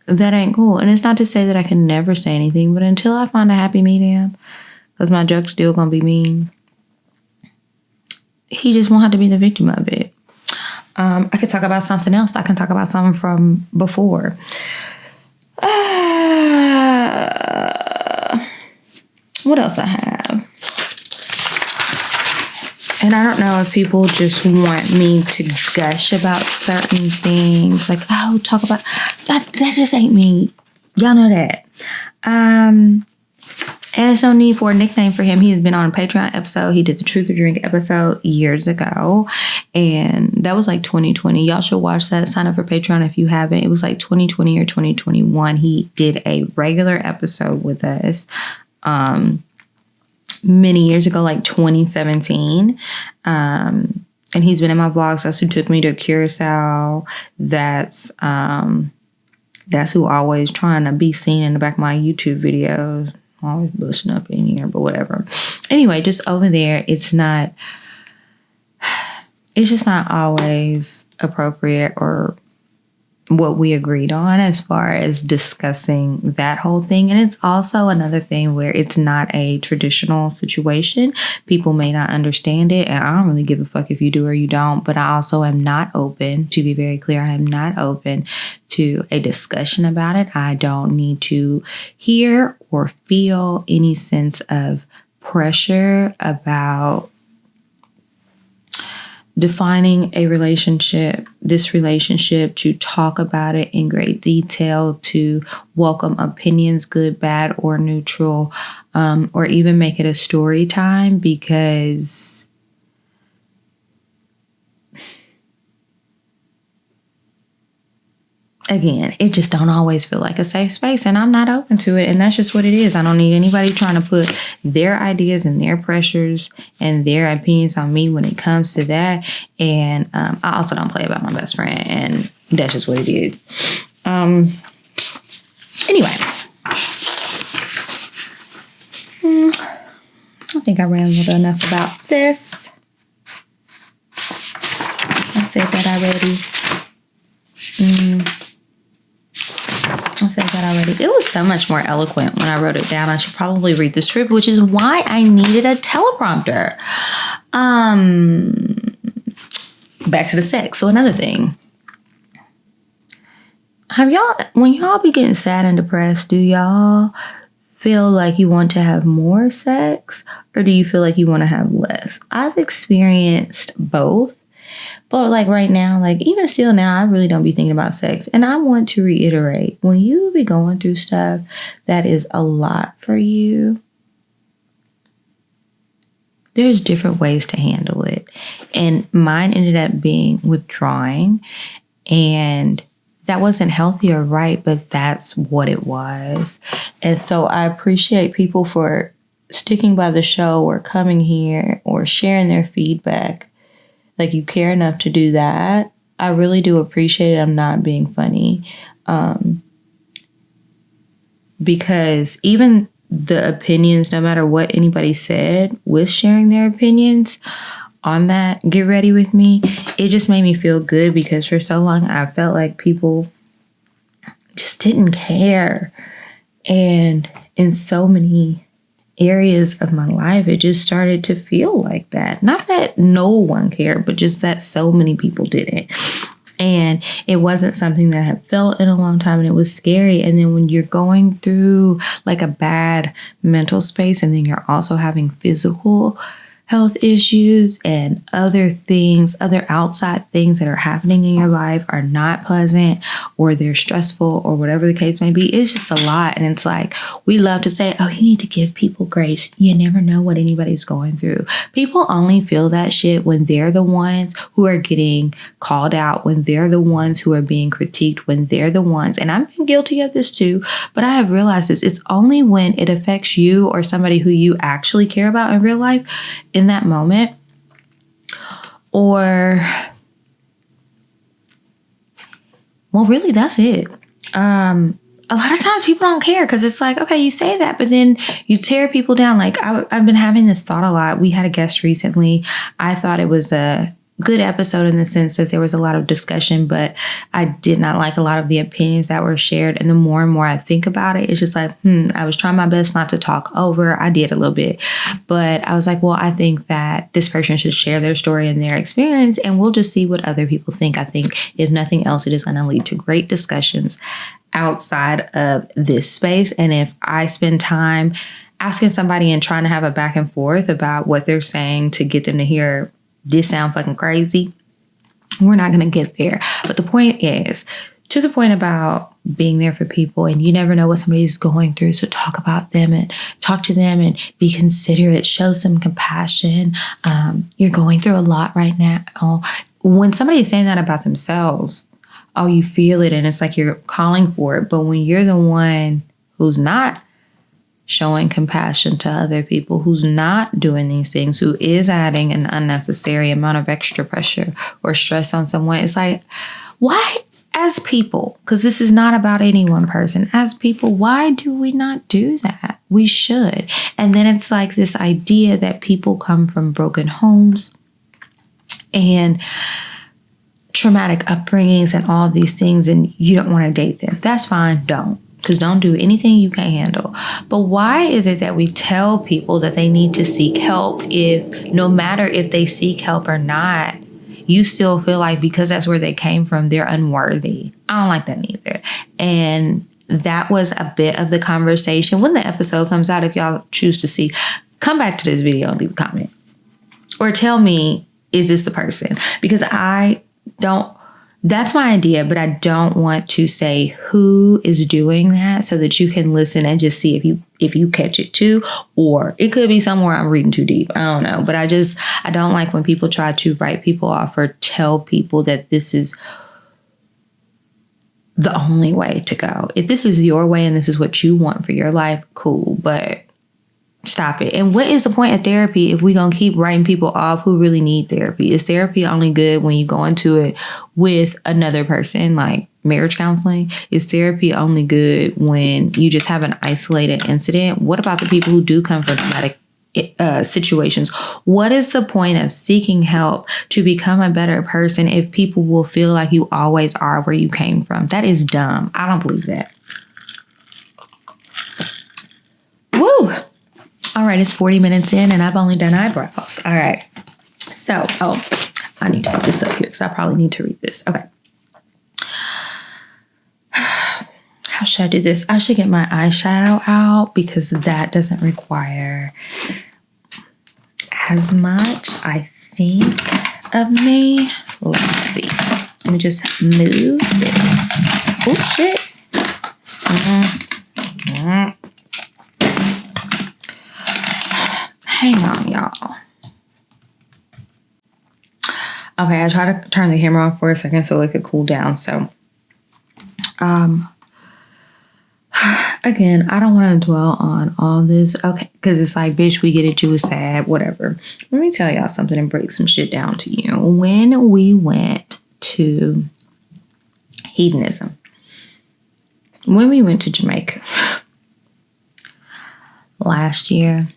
That ain't cool. And it's not to say that I can never say anything, but until I find a happy medium, because my joke's still going to be mean, he just won't have to be the victim of it. I could talk about something else. I can talk about something from before. What else I have? And I don't know if people just want me to gush about certain things. Like, oh, talk about... That just ain't me. Y'all know that. And there's no need for a nickname for him. He has been on a Patreon episode. He did the Truth or Drink episode years ago. And that was like 2020. Y'all should watch that. Sign up for Patreon if you haven't. It was like 2020 or 2021. He did a regular episode with us. Many years ago, like 2017. And he's been in my vlogs. That's who took me to Curacao. That's who always trying to be seen in the back of my YouTube videos. Always busting up in here, but whatever. Anyway, just over there, it's just not always appropriate or what we agreed on as far as discussing that whole thing. And it's also another thing where it's not a traditional situation. People may not understand it, and I don't really give a fuck if you do or you don't, but I also am not open, to be very clear, I am not open to a discussion about it. I don't need to hear or feel any sense of pressure about defining this relationship, to talk about it in great detail, to welcome opinions, good, bad, or neutral, or even make it a story time, because again, it just don't always feel like a safe space, and I'm not open to it, and that's just what it is. I don't need anybody trying to put their ideas and their pressures and their opinions on me when it comes to that. And I also don't play about my best friend, and that's just what it is. Anyway, I think I rambled enough about this. said that already. I said that already. It was so much more eloquent when I wrote it down. I should probably read the script, which is why I needed a teleprompter. Back to the sex. So another thing. When y'all be getting sad and depressed, do y'all feel like you want to have more sex, or do you feel like you want to have less? I've experienced both. But like right now, like even still now, I really don't be thinking about sex. And I want to reiterate, when you be going through stuff that is a lot for you, there's different ways to handle it. And mine ended up being withdrawing. And that wasn't healthy or right, but that's what it was. And so I appreciate people for sticking by the show or coming here or sharing their feedback. Like, you care enough to do that. I really do appreciate it. I'm not being funny. Because even the opinions, no matter what anybody said with sharing their opinions on that Get Ready With Me, it just made me feel good, because for so long I felt like people just didn't care. And in so many areas of my life, it just started to feel like that. Not that no one cared, but just that so many people didn't. And it wasn't something that I had felt in a long time, and it was scary. And then when you're going through like a bad mental space, and then you're also having physical health issues and other things, other outside things that are happening in your life are not pleasant, or they're stressful, or whatever the case may be, it's just a lot. And it's like, we love to say, oh, you need to give people grace. You never know what anybody's going through. People only feel that shit when they're the ones who are getting called out, when they're the ones who are being critiqued, when they're the ones, and I've been guilty of this too, but I have realized this, it's only when it affects you or somebody who you actually care about in real life in that moment, or, well, really, that's it. A lot of times people don't care, because it's like, okay, you say that, but then you tear people down. Like, I've been having this thought a lot. We had a guest recently. I thought it was a good episode in the sense that there was a lot of discussion, but I did not like a lot of the opinions that were shared. And the more and more I think about it, it's just like, I was trying my best not to talk over. I did a little bit, but I was like, well, I think that this person should share their story and their experience, and we'll just see what other people think. I think if nothing else, it is going to lead to great discussions outside of this space. And if I spend time asking somebody and trying to have a back and forth about what they're saying to get them to hear this sound fucking crazy, we're not going to get there. But the point is, to the point about being there for people, and you never know what somebody's going through. So talk about them and talk to them and be considerate, show some compassion. You're going through a lot right now. When somebody is saying that about themselves, you feel it, and it's like you're calling for it. But when you're the one who's not showing compassion to other people, who's not doing these things, who is adding an unnecessary amount of extra pressure or stress on someone, it's like, why, as people, because this is not about any one person, as people, why do we not do that? We should. And then it's like this idea that people come from broken homes and traumatic upbringings and all of these things, and you don't want to date them. That's fine. Don't. Because don't do anything you can't handle. But why is it that we tell people that they need to seek help, if no matter if they seek help or not, you still feel like because that's where they came from, they're unworthy? I don't like that either. And that was a bit of the conversation. When the episode comes out, if y'all choose to see, come back to this video and leave a comment. Or tell me, is this the person? Because that's my idea, but I don't want to say who is doing that, so that you can listen and just see if you catch it too, or it could be somewhere I'm reading too deep. I don't know, but I don't like when people try to write people off or tell people that this is the only way to go. If this is your way and this is what you want for your life, cool, but stop it. And what is the point of therapy if we're going to keep writing people off who really need therapy? Is therapy only good when you go into it with another person, like marriage counseling? Is therapy only good when you just have an isolated incident? What about the people who do come from traumatic situations. What is the point of seeking help to become a better person if people will feel like you always are where you came from? That is dumb. I don't believe that. Woo! All right, it's 40 minutes in and I've only done eyebrows. All right. So, I need to put this up here because I probably need to read this. Okay. How should I do this? I should get my eyeshadow out because that doesn't require as much, I think, of me. Let's see. Let me just move this. Oh, shit. Hang on, y'all. Okay, I tried to turn the camera off for a second so it could cool down. So, again, I don't want to dwell on all this. Okay, because it's like, bitch, we get it. You was sad, whatever. Let me tell y'all something and break some shit down to you. When we went to hedonism, when we went to Jamaica last year,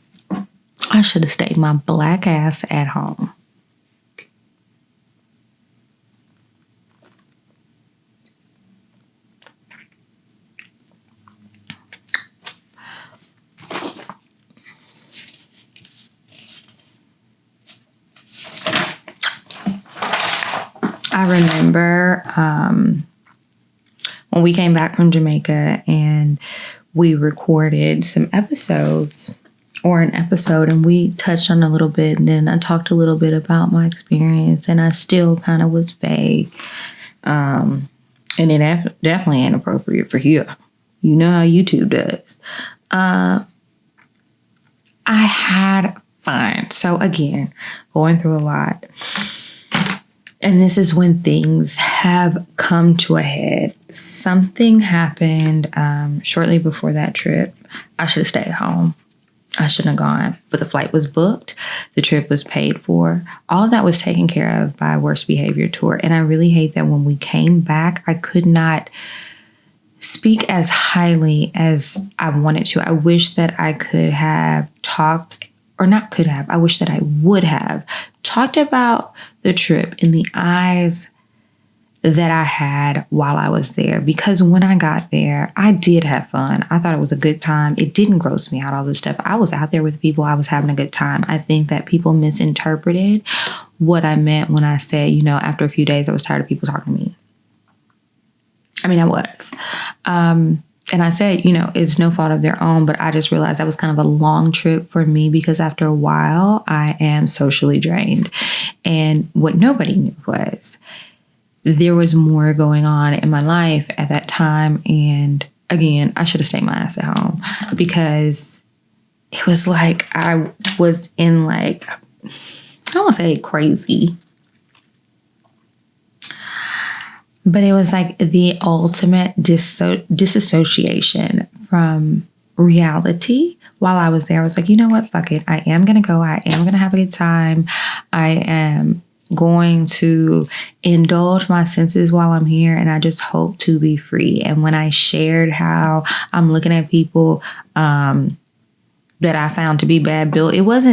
I should have stayed my black ass at home. I remember when we came back from Jamaica and we recorded some episodes or an episode and we touched on a little bit and then I talked a little bit about my experience and I still kind of was vague. And it definitely ain't appropriate for here. You know how YouTube does. I had fun. So again, going through a lot. And this is when things have come to a head. Something happened shortly before that trip. I should have stayed home. I shouldn't have gone. But the flight was booked. The trip was paid for. All of that was taken care of by Worst Behavior Tour. And I really hate that when we came back, I could not speak as highly as I wanted to. I wish that I could have talked, or not could have, I wish that I would have talked about the trip in the eyes that I had while I was there. Because when I got there, I did have fun. I thought it was a good time. It didn't gross me out, all this stuff. I was out there with people. I was having a good time. I think that people misinterpreted what I meant when I said, you know, after a few days, I was tired of people talking to me. I mean, I was. And I said, you know, it's no fault of their own, but I just realized that was kind of a long trip for me because after a while, I am socially drained. And what nobody knew was there was more going on in my life at that time. And again, I should have stayed my ass at home because it was like I was in like, I don't want to say crazy, but it was like the ultimate disassociation from reality. While I was there, I was like, you know what? Fuck it. I am going to go. I am going to have a good time. I am going to indulge my senses while I'm here. And I just hope to be free. And when I shared how I'm looking at people that I found to be bad built, it was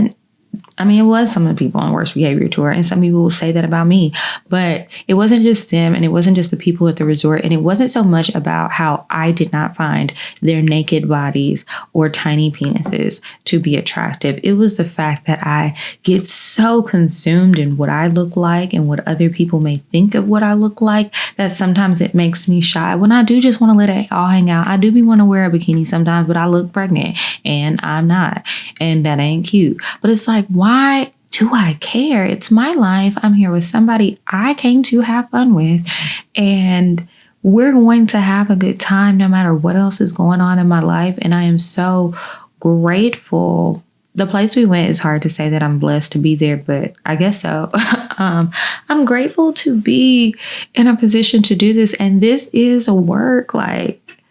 some of the people on Worst Behavior Tour, and some people will say that about me, but it wasn't just them, and it wasn't just the people at the resort, and it wasn't so much about how I did not find their naked bodies or tiny penises to be attractive. It was the fact that I get so consumed in what I look like and what other people may think of what I look like that sometimes it makes me shy. When I do just want to let it all hang out, I do want to wear a bikini sometimes, but I look pregnant and I'm not, and that ain't cute. But it's like, why do I care? It's my life. I'm here with somebody I came to have fun with, and we're going to have a good time no matter what else is going on in my life. And I am so grateful. The place we went, is hard to say that I'm blessed to be there, but I guess so. I'm grateful to be in a position to do this. And this is a work. Like,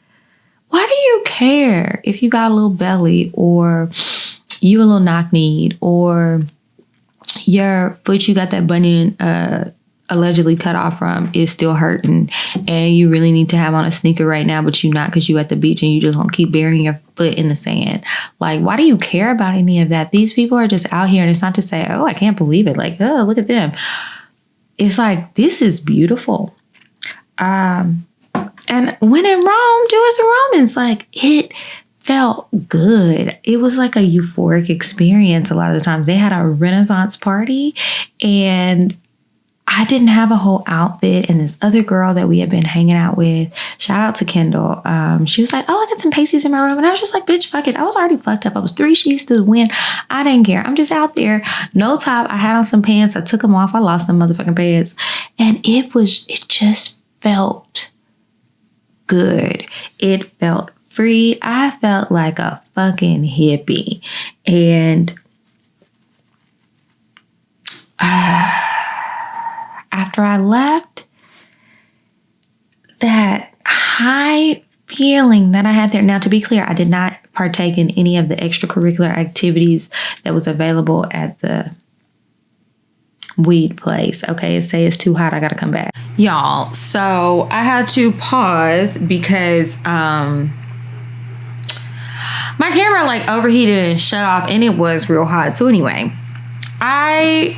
why do you care if you got a little belly or you a little knock-kneed or your foot, you got that bunion allegedly cut off from is still hurting, and you really need to have on a sneaker right now, but you're not because you at the beach and you just gonna keep burying your foot in the sand. Like, why do you care about any of that? These people are just out here, and it's not to say, oh, I can't believe it. Like, oh, look at them. It's like, this is beautiful. And when in Rome, do as the Romans. Like, it felt good. It was like a euphoric experience. A lot of the times they had a Renaissance party, and I didn't have a whole outfit. And this other girl that we had been hanging out with, shout out to Kendall, she was like, oh, I got some pasties in my room. And I was just like, bitch, fuck it. I was already fucked up. I was 3 sheets to the wind. I didn't care. I'm just out there. No top. I had on some pants. I took them off. I lost them motherfucking pants. And it just felt good. It felt free. I felt like a fucking hippie. And after I left, that high feeling that I had there. Now, to be clear, I did not partake in any of the extracurricular activities that was available at the weed place. Okay, say it's too hot, I gotta come back. Y'all, so I had to pause because my camera like overheated and shut off, and it was real hot. So anyway, I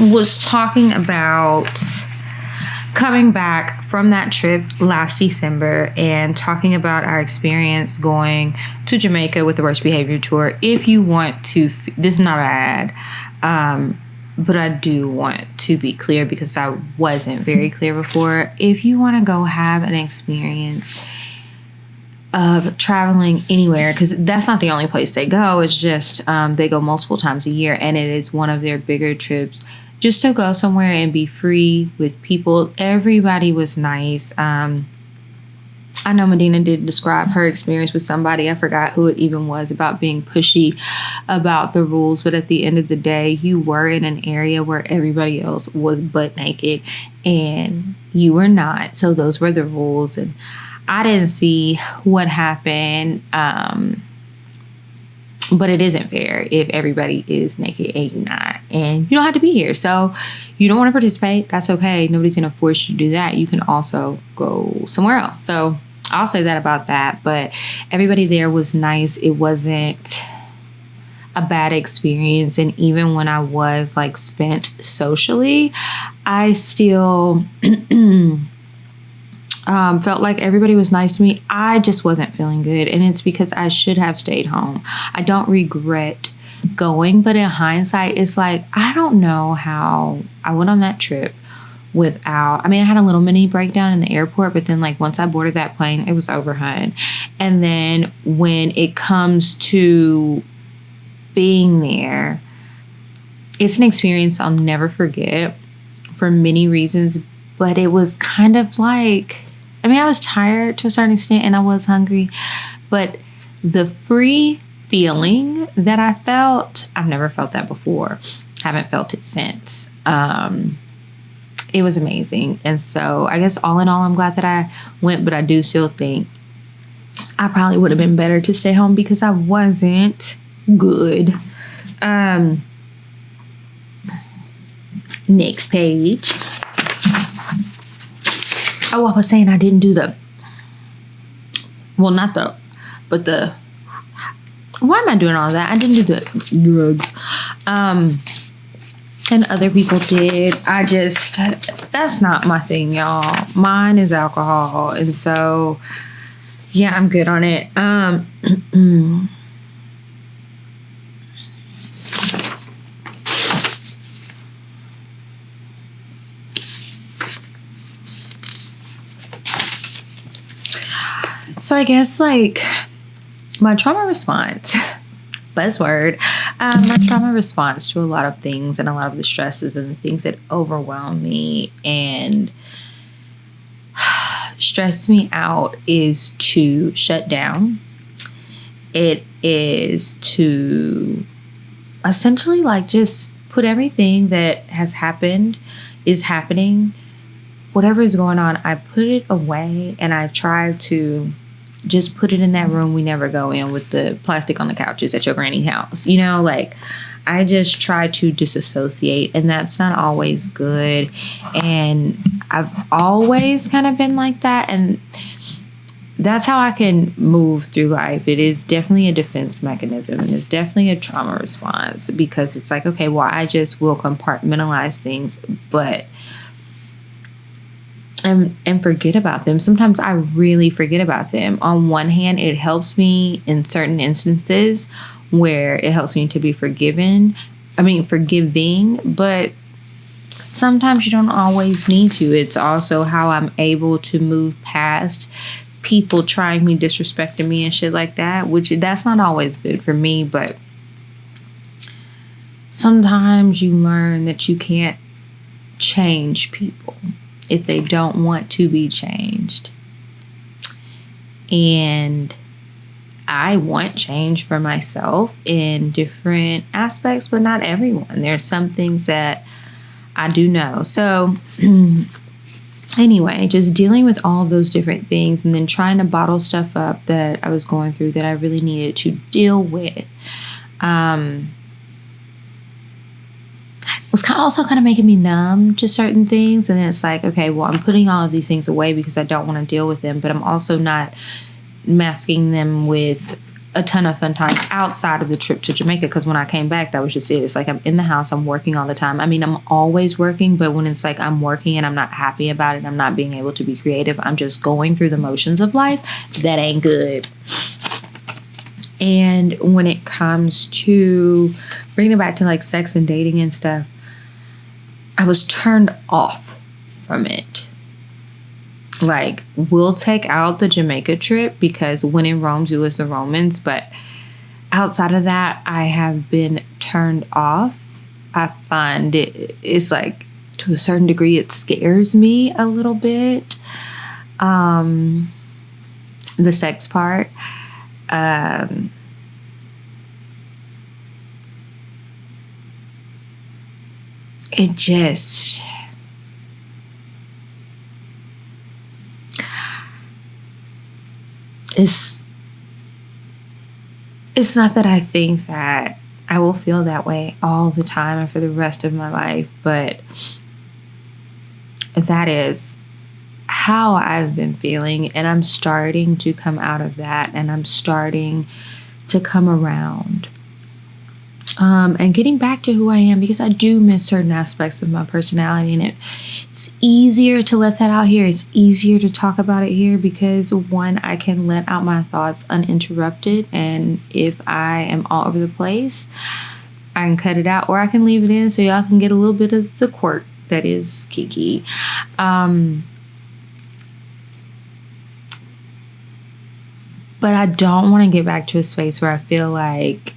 was talking about coming back from that trip last December and talking about our experience going to Jamaica with the Worst Behavior Tour. If you want to, this is not an ad, but I do want to be clear because I wasn't very clear before. If you want to go have an experience of traveling anywhere, because that's not the only place they go. It's just they go multiple times a year, and it is one of their bigger trips just to go somewhere and be free with people. Everybody was nice. I know Medina did describe her experience with somebody, I forgot who it even was, about being pushy about the rules. But at the end of the day, you were in an area where everybody else was butt naked and you were not. So those were the rules. And I didn't see what happened. But it isn't fair if everybody is naked and you're not. And you don't have to be here. So you don't want to participate. That's okay. Nobody's going to force you to do that. You can also go somewhere else. So I'll say that about that. But everybody there was nice. It wasn't a bad experience. And even when I was like spent socially, I still felt like everybody was nice to me. I just wasn't feeling good. And it's because I should have stayed home. I don't regret going, but in hindsight, it's like, I don't know how I went on that trip without, I had a little mini breakdown in the airport, but then like once I boarded that plane, it was over, hun. And then when it comes to being there, it's an experience I'll never forget for many reasons, but it was kind of like, I was tired to a certain extent and I was hungry, but the free feeling that I felt, I've never felt that before. Haven't felt it since. It was amazing. And so I guess all in all, I'm glad that I went, but I do still think I probably would have been better to stay home because I wasn't good. Next page. Oh, I was saying I didn't do the, well, not the, but the, why am I doing all that? I didn't do the drugs. And other people did. I just, that's not my thing, y'all. Mine is alcohol. And so, yeah, I'm good on it. So I guess like my trauma response, buzzword, my trauma response to a lot of things and a lot of the stresses and the things that overwhelm me and stress me out is to shut down. It is to essentially like just put everything that has happened, is happening, whatever is going on, I put it away and I try to just put it in that room we never go in with the plastic on the couches at your granny house. Like I just try to disassociate, and that's not always good. And I've always kind of been like that, and that's how I can move through life. It is definitely a defense mechanism, and it's definitely a trauma response, because it's like, okay, well, I just will compartmentalize things, but and forget about them. Sometimes I really forget about them. On one hand, it helps me in certain instances where it helps me to be forgiving, but sometimes you don't always need to. It's also how I'm able to move past people trying me, disrespecting me and shit like that, which that's not always good for me, but sometimes you learn that you can't change people if they don't want to be changed. And I want change for myself in different aspects, but not everyone. There's some things that I do know. So anyway, just dealing with all those different things, and then trying to bottle stuff up that I was going through that I really needed to deal with. Was also kind of making me numb to certain things. And it's like, okay, well, I'm putting all of these things away because I don't want to deal with them, but I'm also not masking them with a ton of fun times outside of the trip to Jamaica, because when I came back, that was just it. It's like I'm in the house, I'm working all the time. I mean, I'm always working, but when it's like I'm working and I'm not happy about it, I'm not being able to be creative, I'm just going through the motions of life, that ain't good. And when it comes to bringing it back to like sex and dating and stuff, I was turned off from it. Like, we'll take out the Jamaica trip because when in Rome, do as the Romans. But outside of that, I have been turned off. I find it's like, to a certain degree, it scares me a little bit. The sex part. It just... It's not that I think that I will feel that way all the time and for the rest of my life, but that is how I've been feeling, and I'm starting to come out of that, and I'm starting to come around. And getting back to who I am, because I do miss certain aspects of my personality, and it's easier to let that out here. It's easier to talk about it here because, one, I can let out my thoughts uninterrupted, and if I am all over the place, I can cut it out, or I can leave it in so y'all can get a little bit of the quirk that is Kiki. But I don't want to get back to a space where I feel like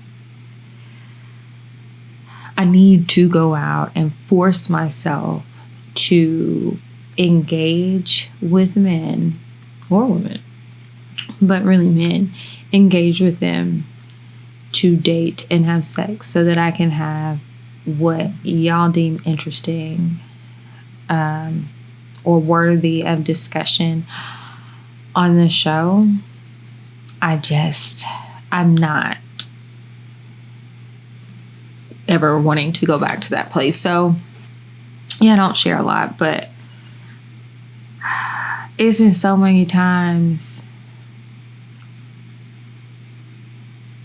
I need to go out and force myself to engage with men or women, but really men, engage with them to date and have sex so that I can have what y'all deem interesting or worthy of discussion on the show. I'm not ever wanting to go back to that place. So yeah, I don't share a lot, but it's been so many times.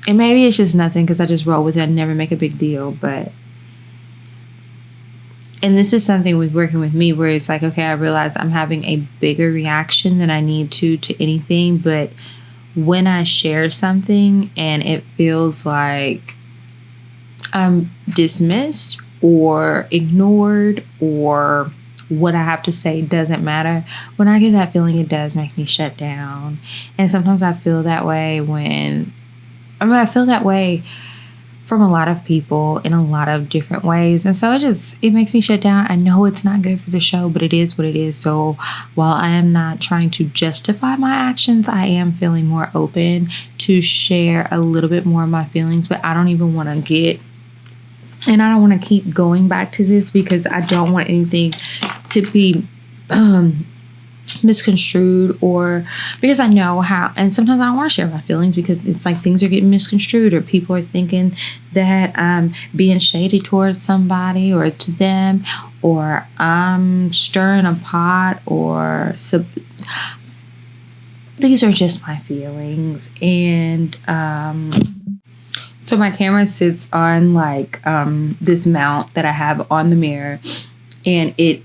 And maybe it's just nothing because I just roll with it and never make a big deal. And this is something with working with me where it's like, okay, I realize I'm having a bigger reaction than I need to anything. But when I share something and it feels like I'm dismissed or ignored, or what I have to say doesn't matter, when I get that feeling, it does make me shut down. And sometimes I feel that way I feel that way from a lot of people in a lot of different ways. And so it makes me shut down. I know it's not good for the show, but it is what it is. So while I am not trying to justify my actions, I am feeling more open to share a little bit more of my feelings. But I don't even want to I don't want to keep going back to this because I don't want anything to be misconstrued, or because I know how, and sometimes I don't want to share my feelings because it's like things are getting misconstrued, or people are thinking that I'm being shady towards somebody or to them, or I'm stirring a pot, or these are just my feelings. And so my camera sits on like this mount that I have on the mirror, and it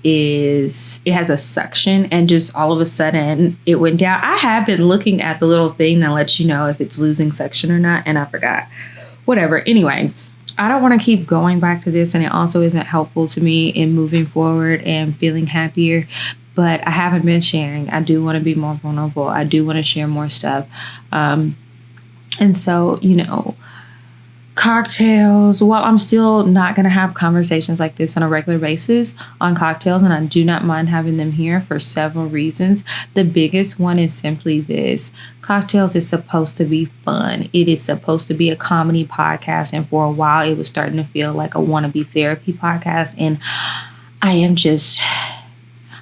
has a suction, and just all of a sudden it went down. I have been looking at the little thing that lets you know if it's losing suction or not, and I forgot. Whatever. Anyway, I don't want to keep going back to this, and it also isn't helpful to me in moving forward and feeling happier. But I haven't been sharing. I do want to be more vulnerable. I do want to share more stuff. And so, cocktails, while I'm still not going to have conversations like this on a regular basis on cocktails, and I do not mind having them here for several reasons. The biggest one is simply this: cocktails is supposed to be fun. It is supposed to be a comedy podcast, and for a while it was starting to feel like a wannabe therapy podcast, and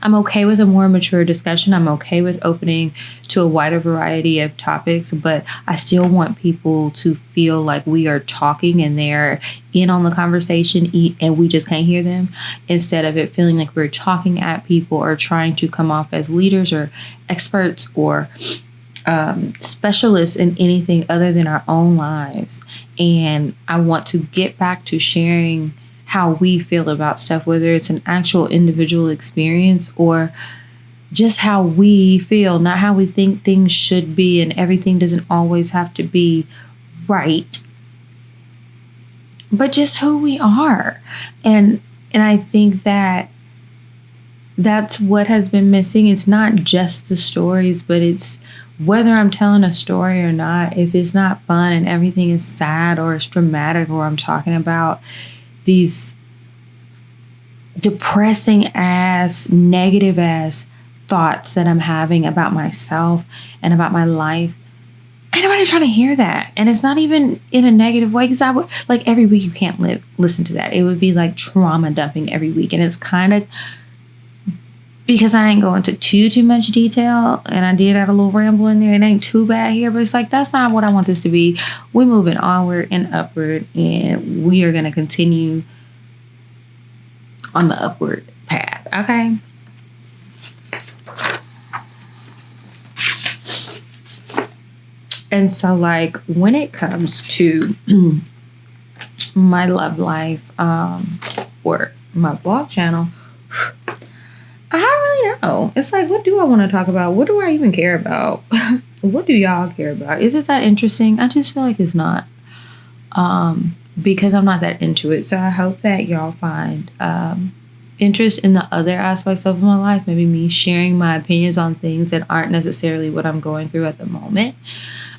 I'm okay with a more mature discussion. I'm okay with opening to a wider variety of topics, but I still want people to feel like we are talking and they're in on the conversation and we just can't hear them, instead of it feeling like we're talking at people or trying to come off as leaders or experts or specialists in anything other than our own lives. And I want to get back to sharing how we feel about stuff, whether it's an actual individual experience or just how we feel, not how we think things should be. And everything doesn't always have to be right, but just who we are. And I think that that's what has been missing. It's not just the stories, but it's whether I'm telling a story or not. If it's not fun and everything is sad or it's dramatic, or I'm talking about these depressing ass, negative ass thoughts that I'm having about myself and about my life, ain't nobody trying to hear that. And it's not even in a negative way, because I would, like, every week you can't listen to that. It would be like trauma dumping every week. And it's kind of, because I ain't go into too much detail, and I did have a little ramble in there. It ain't too bad here, but it's like, that's not what I want this to be. We're moving onward and upward, and we are going to continue on the upward path. Okay. And so, like, when it comes to my love life, for my vlog channel, I don't really know. It's like, what do I want to talk about? What do I even care about? What do y'all care about? Is it that interesting? I just feel like it's not. Because I'm not that into it. So I hope that y'all find interest in the other aspects of my life. Maybe me sharing my opinions on things that aren't necessarily what I'm going through at the moment,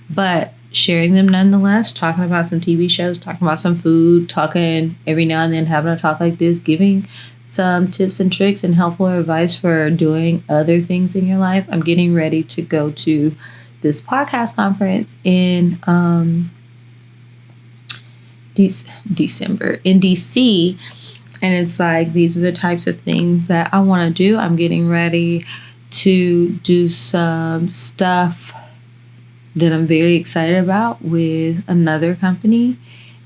but sharing them nonetheless, talking about some TV shows, talking about some food, talking every now and then, having a talk like this, giving some tips and tricks and helpful advice for doing other things in your life. I'm getting ready to go to this podcast conference in December in DC, and it's like, these are the types of things that I want to do. I'm getting ready to do some stuff that I'm very excited about with another company,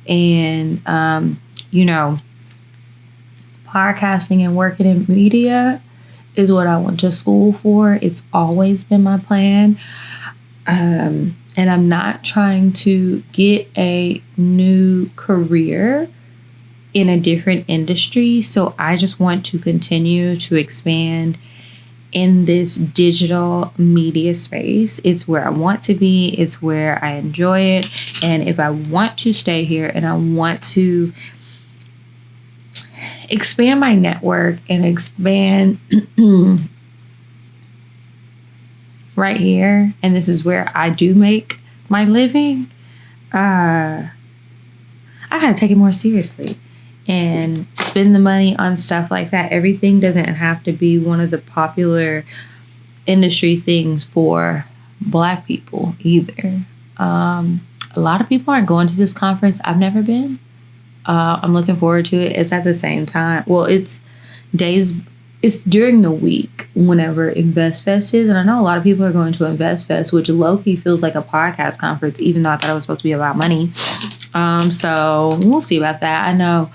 and podcasting and working in media is what I went to school for. It's always been my plan. And I'm not trying to get a new career in a different industry. So I just want to continue to expand in this digital media space. It's where I want to be. It's where I enjoy it. And if I want to stay here and I want to expand my network and expand right here, and this is where I do make my living, I gotta take it more seriously and spend the money on stuff like that. Everything doesn't have to be one of the popular industry things for Black people either. A lot of people aren't going to this conference. I've never been. I'm looking forward to it. It's at the same time. Well, it's days it's during the week whenever Invest Fest is. And I know a lot of people are going to Invest Fest, which low-key feels like a podcast conference, even though I thought it was supposed to be about money. So we'll see about that. I know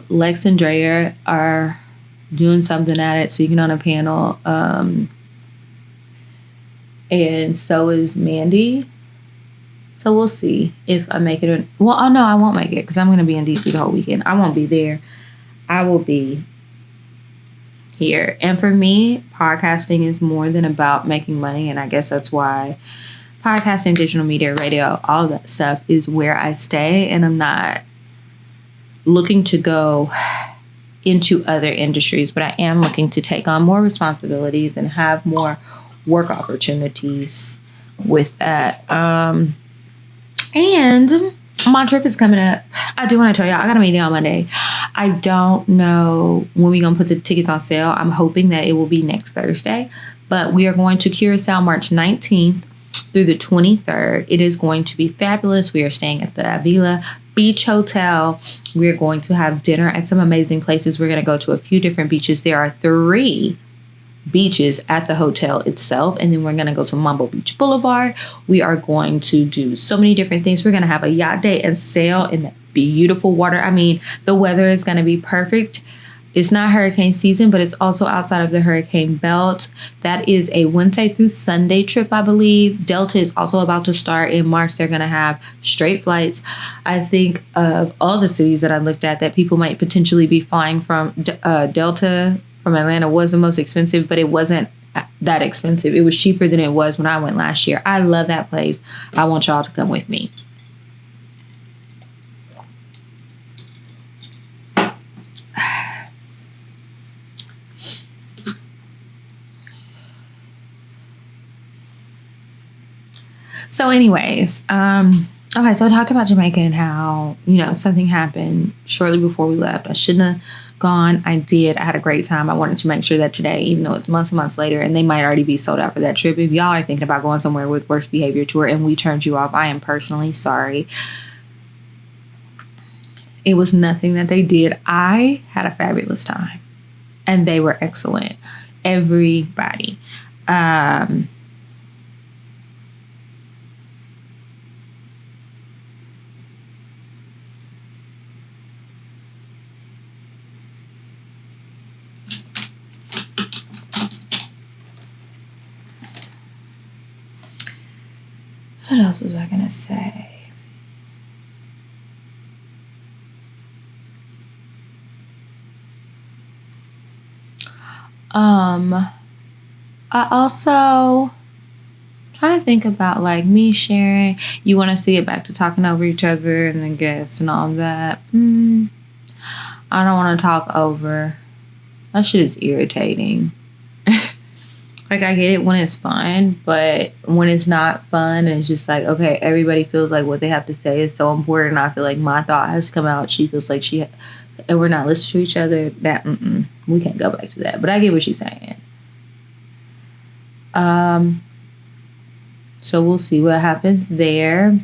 Lex and Drea are doing something at it, speaking on a panel. And so is Mandy. So we'll see if I make it. Well, no, I won't make it because I'm going to be in DC the whole weekend. I won't be there. I will be here. And for me, podcasting is more than about making money. And I guess that's why podcasting, digital media, radio, all of that stuff is where I stay. And I'm not looking to go into other industries, but I am looking to take on more responsibilities and have more work opportunities with that. And my trip is coming up. I do want to tell y'all, I got a meeting on Monday. I don't know when we're going to put the tickets on sale. I'm hoping that it will be next Thursday. But we are going to Curacao March 19th through the 23rd. It is going to be fabulous. We are staying at the Avila Beach Hotel. We're going to have dinner at some amazing places. We're going to go to a few different beaches. There are 3 beaches at the hotel itself, and then we're going to go to Mambo Beach Boulevard. We are going to do so many different things. We're going to have a yacht day and sail in the beautiful water. I mean, the weather is going to be perfect. It's not hurricane season, but it's also outside of the hurricane belt. That is a Wednesday through Sunday trip, I believe. Delta is also about to start in March. They're going to have straight flights. I think of all the cities that I looked at that people might potentially be flying from, Delta from Atlanta was the most expensive, but it wasn't that expensive. It was cheaper than it was when I went last year. I love that place. I want y'all to come with me. So anyways, okay, so I talked about Jamaica and how, something happened shortly before we left. I shouldn't have gone. I did. I had a great time. I wanted to make sure that today, even though it's months and months later, and they might already be sold out for that trip, if y'all are thinking about going somewhere with worst behavior tour and we turned you off, I am personally sorry. It was nothing that they did. I had a fabulous time and they were excellent. Everybody. What else was I going to say? I also trying to think about like me sharing. You want us to get back to talking over each other and the guests and all of that. I don't want to talk over. That shit is irritating. Like, I get it when it's fun, but when it's not fun and it's just like, okay, everybody feels like what they have to say is so important. I feel like my thought has to come out. She feels like and we're not listening to each other. That, we can't go back to that. But I get what she's saying. So we'll see what happens there.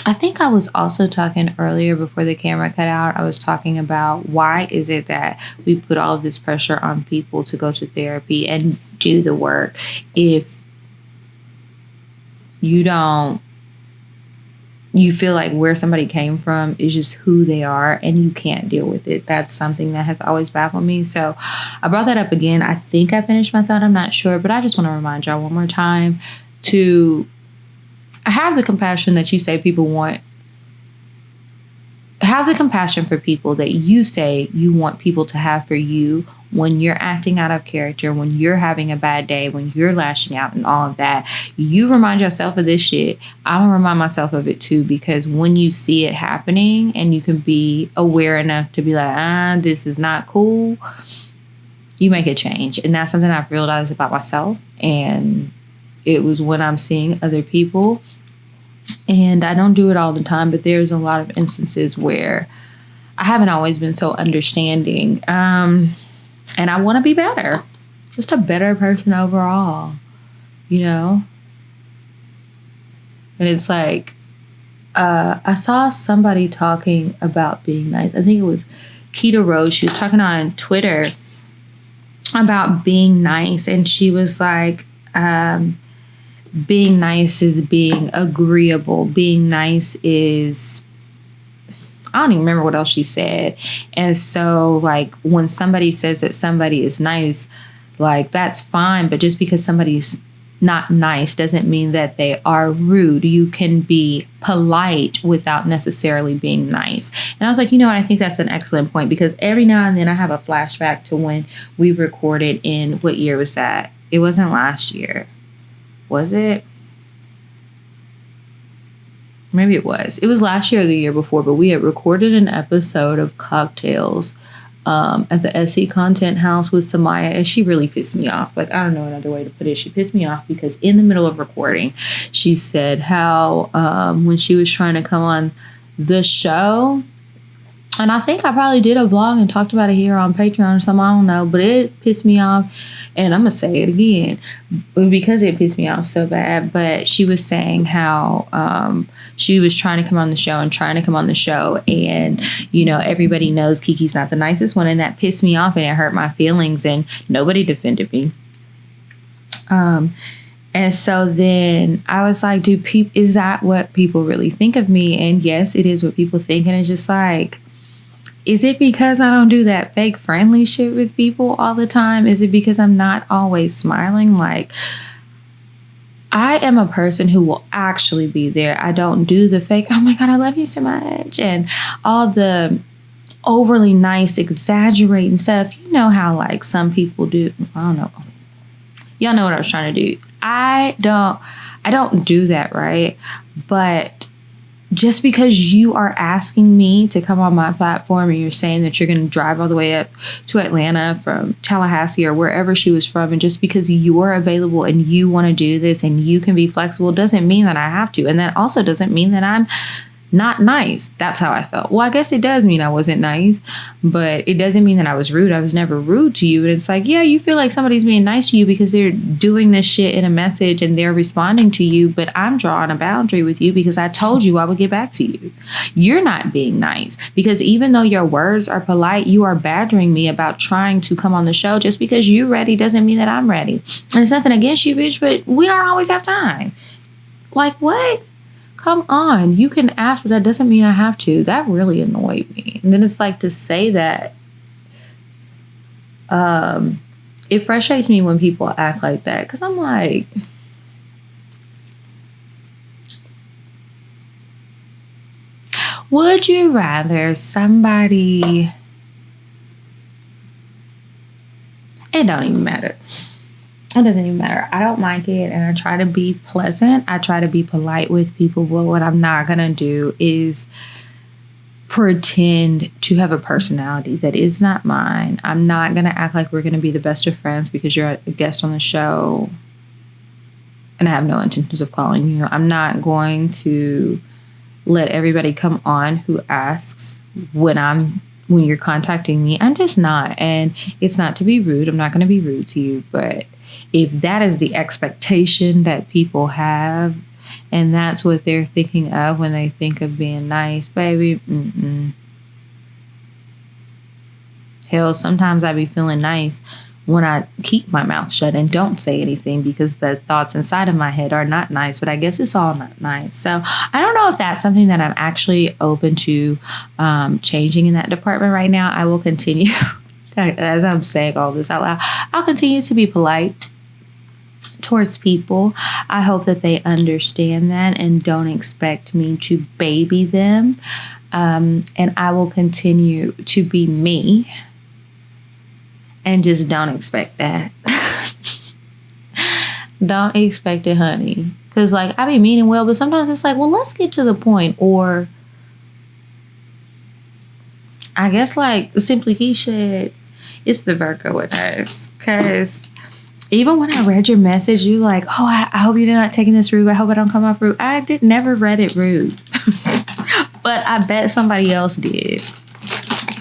I think I was also talking earlier before the camera cut out. I was talking about why is it that we put all of this pressure on people to go to therapy and do the work if you feel like where somebody came from is just who they are and you can't deal with it. That's something that has always baffled me. So I brought that up again. I think I finished my thought. I'm not sure, but I just want to remind y'all one more time to have the compassion that you say people want. Have the compassion for people that you say you want people to have for you when you're acting out of character, when you're having a bad day, when you're lashing out and all of that. You remind yourself of this shit. I'm going to remind myself of it too, because when you see it happening and you can be aware enough to be like, this is not cool, you make a change. And that's something I've realized about myself. And it was when I'm seeing other people, and I don't do it all the time, but there's a lot of instances where I haven't always been so understanding. And I want to be better. Just a better person overall, And it's like, I saw somebody talking about being nice. I think it was Keita Rose. She was talking on Twitter about being nice, and she was like, being nice is being agreeable. Being nice is, I don't even remember what else she said. And so, like, when somebody says that somebody is nice, like, that's fine. But just because somebody's not nice doesn't mean that they are rude. You can be polite without necessarily being nice. And I was like, you know what? I think that's an excellent point, because every now and then I have a flashback to when we recorded in, what year was that? It wasn't last year. Was it? Maybe it was. It was last year or the year before, but we had recorded an episode of Cocktails at the SE Content House with Samaya, and she really pissed me off. Like, I don't know another way to put it. She pissed me off because in the middle of recording, she said how when she was trying to come on the show, and I think I probably did a vlog and talked about it here on Patreon or something, I don't know, but it pissed me off. And I'm going to say it again because it pissed me off so bad. But she was saying how she was trying to come on the show and, you know, everybody knows Kiki's not the nicest one. And that pissed me off and it hurt my feelings, and nobody defended me. And so then I was like, is that what people really think of me? And yes, it is what people think. And it's just like, is it because I don't do that fake friendly shit with people all the time? Is it because I'm not always smiling? Like, I am a person who will actually be there. I don't do the fake, oh my God, I love you so much, and all the overly nice, exaggerating stuff. You know how, like, some people do. I don't know. Y'all know what I was trying to do. I don't do that, right? But just because you are asking me to come on my platform and you're saying that you're going to drive all the way up to Atlanta from Tallahassee or wherever she was from, and just because you are available and you want to do this and you can be flexible doesn't mean that I have to. And that also doesn't mean that I'm not nice. That's how I felt. Well, I guess it does mean I wasn't nice, but it doesn't mean that I was rude. I was never rude to you. And it's like, yeah, you feel like somebody's being nice to you because they're doing this shit in a message and they're responding to you, but I'm drawing a boundary with you because I told you I would get back to you. You're not being nice because even though your words are polite, you are badgering me about trying to come on the show. Just because you're ready doesn't mean that I'm ready. And it's nothing against you, bitch, but we don't always have time. Like, what? Come on, you can ask, but that doesn't mean I have to. That really annoyed me. And then it's like, to say that, it frustrates me when people act like that, because I'm like, would you rather somebody, it don't even matter. It doesn't even matter. I don't like it, and I try to be pleasant. I try to be polite with people, but what I'm not going to do is pretend to have a personality that is not mine. I'm not going to act like we're going to be the best of friends because you're a guest on the show and I have no intentions of calling you. I'm not going to let everybody come on who asks when you're contacting me. I'm just not. And it's not to be rude. I'm not going to be rude to you, but if that is the expectation that people have and that's what they're thinking of when they think of being nice, baby, hell, sometimes I be feeling nice when I keep my mouth shut and don't say anything because the thoughts inside of my head are not nice, but I guess it's all not nice. So I don't know if that's something that I'm actually open to changing in that department right now. I will continue. As I'm saying all this out loud, I'll continue to be polite towards people. I hope that they understand that and don't expect me to baby them. And I will continue to be me and just don't expect that. Don't expect it, honey. Because, like, I be meaning well, but sometimes it's like, well, let's get to the point. Or I guess, like Simply Key said, it's the Virgo with us. Because even when I read your message, you like, oh, I hope you're not taking this rude. I hope I don't come off rude. I never read it rude. But I bet somebody else did.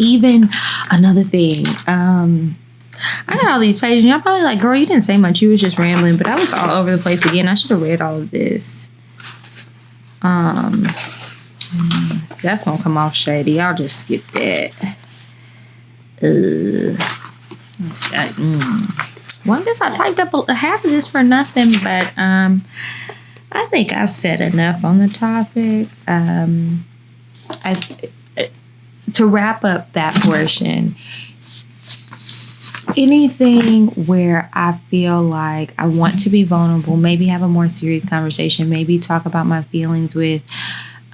Even another thing, I got all these pages. Y'all probably like, girl, you didn't say much. You was just rambling. But I was all over the place again. I should have read all of this. That's gonna come off shady. I'll just skip that. Well, I guess I typed up half of this for nothing, but I think I've said enough on the topic. To wrap up that portion, anything where I feel like I want to be vulnerable, maybe have a more serious conversation, maybe talk about my feelings with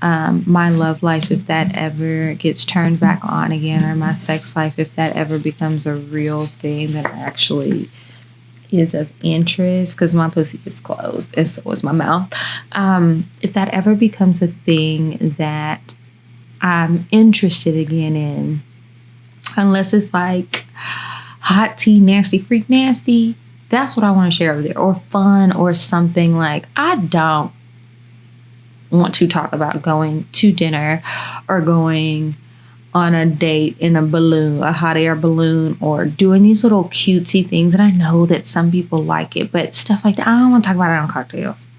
my love life, if that ever gets turned back on again, or my sex life, if that ever becomes a real thing that actually is of interest, because my pussy is closed and so is my mouth. If that ever becomes a thing that I'm interested again in, unless it's like hot tea, nasty, freak nasty, that's what I want to share over there, or fun, or something. Like, I don't want to talk about going to dinner or going on a date in a balloon, a hot air balloon, or doing these little cutesy things. And I know that some people like it, but stuff like that, I don't want to talk about it on cocktails.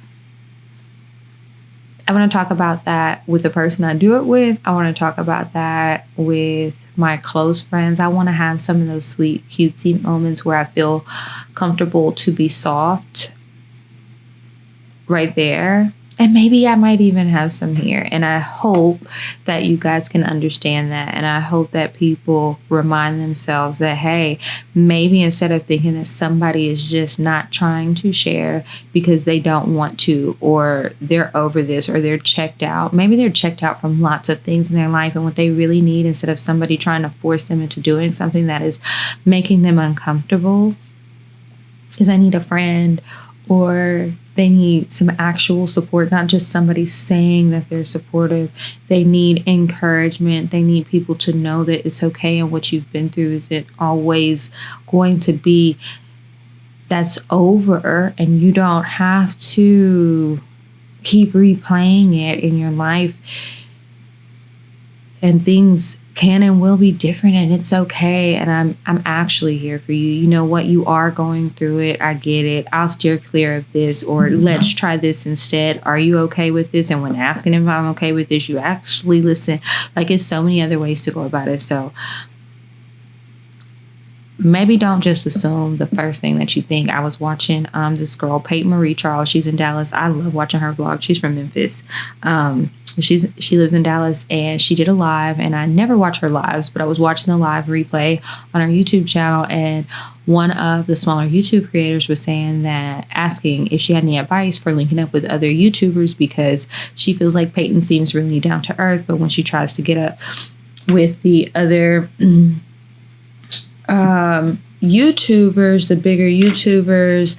I want to talk about that with the person I do it with. I want to talk about that with my close friends. I want to have some of those sweet, cutesy moments where I feel comfortable to be soft right there. And maybe I might even have some here. And I hope that you guys can understand that. And I hope that people remind themselves that, hey, maybe instead of thinking that somebody is just not trying to share because they don't want to, or they're over this, or they're checked out. Maybe they're checked out from lots of things in their life. And what they really need, instead of somebody trying to force them into doing something that is making them uncomfortable, is I need a friend, or they need some actual support, not just somebody saying that they're supportive. They need encouragement. They need people to know that it's okay, and what you've been through isn't always going to be that's over, and you don't have to keep replaying it in your life. And things can and will be different, and it's okay. And I'm actually here for you. You know what? You are going through it. I get it. I'll steer clear of this, or let's try this instead. Are you okay with this? And when asking if I'm okay with this, you actually listen. Like, it's so many other ways to go about it. So maybe don't just assume the first thing that you think. I was watching this girl, Peyton Marie Charles. She's in Dallas. I love watching her vlog. She's from Memphis. She lives in Dallas, and she did a live, and I never watch her lives, but I was watching the live replay on her YouTube channel, and one of the smaller YouTube creators was saying that, asking if she had any advice for linking up with other YouTubers, because she feels like Peyton seems really down to earth, but when she tries to get up with the other YouTubers, the bigger YouTubers,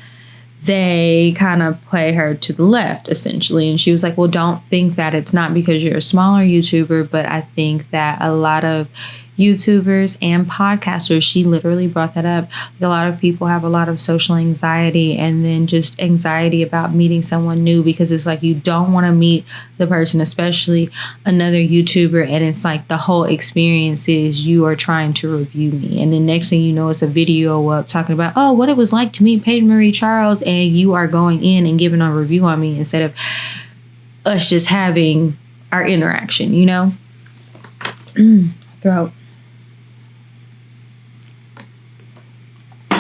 they kind of play her to the left, essentially. And she was like, well, don't think that it's not because you're a smaller YouTuber, but I think that a lot of YouTubers and podcasters, she literally brought that up. Like, a lot of people have a lot of social anxiety, and then just anxiety about meeting someone new, because it's like you don't want to meet the person, especially another YouTuber, and it's like the whole experience is you are trying to review me, and then next thing you know, it's a video up talking about, oh, what it was like to meet Peyton Marie Charles, and you are going in and giving a review on me instead of us just having our interaction, you know? Throat.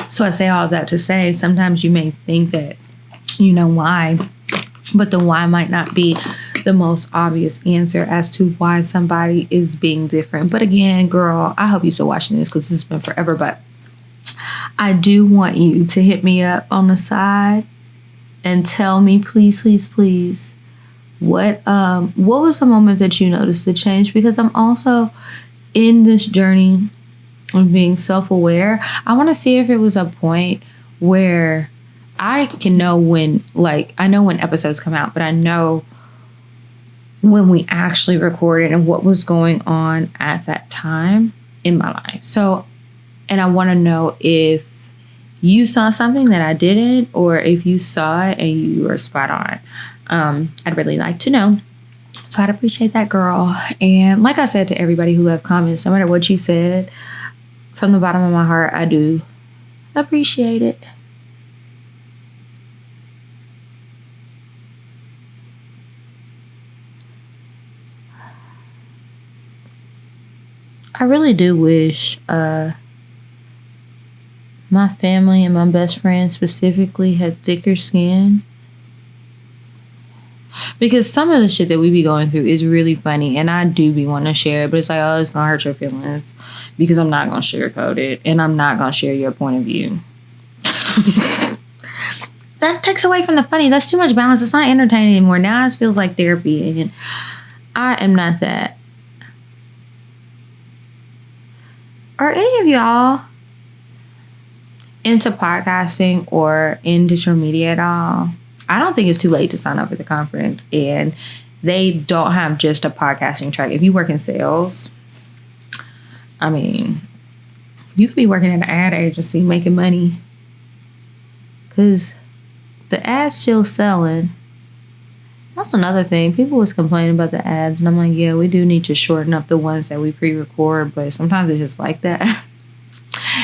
So I say all of that to say, sometimes you may think that you know why, but the why might not be the most obvious answer as to why somebody is being different. But again, girl, I hope you're still watching this, because this has been forever, but I do want you to hit me up on the side and tell me, please, please, please, what was the moment that you noticed the change? Because I'm also in this journey of being self-aware. I want to see if it was a point where I can know when, like, I know when episodes come out, but I know when we actually recorded and what was going on at that time in my life. So, and I want to know if you saw something that I didn't, or if you saw it and you were spot on. I'd really like to know. So I'd appreciate that, girl. And like I said to everybody who left comments, no matter what you said, from the bottom of my heart, I do appreciate it. I really do wish my family and my best friend specifically had thicker skin. Because some of the shit that we be going through is really funny, and I do be wanting to share it, but it's like, oh, it's gonna hurt your feelings because I'm not gonna sugarcoat it, and I'm not gonna share your point of view. That takes away from the funny. That's too much balance. It's not entertaining anymore. Now it feels like therapy, and I am not that. Are any of y'all into podcasting or in digital media at all? I don't think it's too late to sign up for the conference, and they don't have just a podcasting track. If you work in sales, I mean, you could be working at an ad agency making money because the ad's still selling. That's another thing. People was complaining about the ads, and I'm like, yeah, we do need to shorten up the ones that we pre-record, but sometimes it's just like that.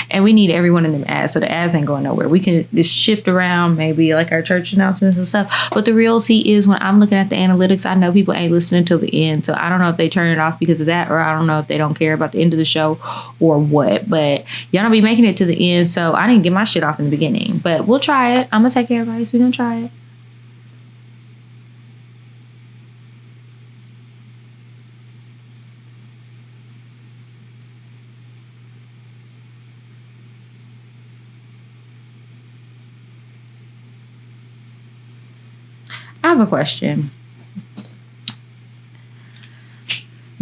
And we need everyone in them ads, so the ads ain't going nowhere. We can just shift around, maybe like our church announcements and stuff. But the reality is, when I'm looking at the analytics, I know people ain't listening till the end. So I don't know if they turn it off because of that, or I don't know if they don't care about the end of the show or what. But y'all don't be making it to the end, so I didn't get my shit off in the beginning. But we'll try it. I'm gonna take care of advice. We're gonna try it. I have a question.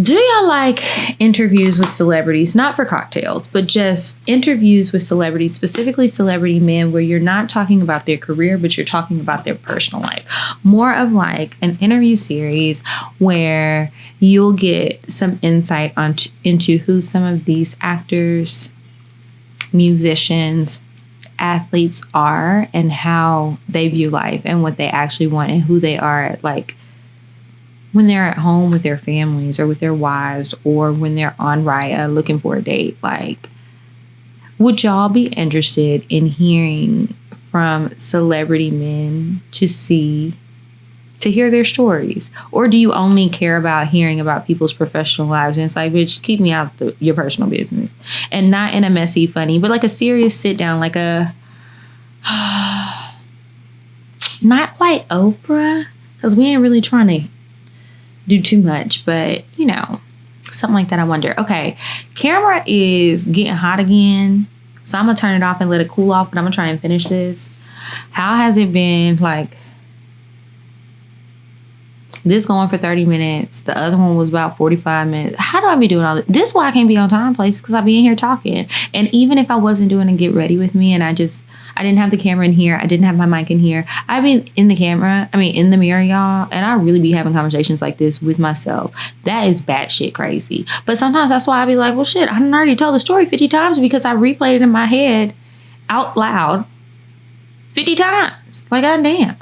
Do y'all like interviews with celebrities? Not for cocktails, but just interviews with celebrities, specifically celebrity men, where you're not talking about their career, but you're talking about their personal life. More of like an interview series where you'll get some insight into who some of these actors, musicians, athletes are, and how they view life and what they actually want and who they are, like when they're at home with their families or with their wives, or when they're on Raya looking for a date. Like, would y'all be interested in hearing from celebrity men to hear their stories? Or do you only care about hearing about people's professional lives? And it's like, bitch, keep me out your personal business. And not in a messy, funny, but like a serious sit down, like a, not quite Oprah, because we ain't really trying to do too much, but you know, something like that. I wonder. Okay, camera is getting hot again, so I'm gonna turn it off and let it cool off, but I'm gonna try and finish this. How has it been? Like, this going for 30 minutes. The other one was about 45 minutes. How do I be doing all this? This is why I can't be on time, place, because I be in here talking. And even if I wasn't doing a get ready with me, and I didn't have the camera in here, I didn't have my mic in here, I'd be in the mirror, y'all, and I really be having conversations like this with myself. That is batshit crazy. But sometimes that's why I be like, well, shit, I done already told the story 50 times because I replayed it in my head out loud 50 times. Like, goddamn.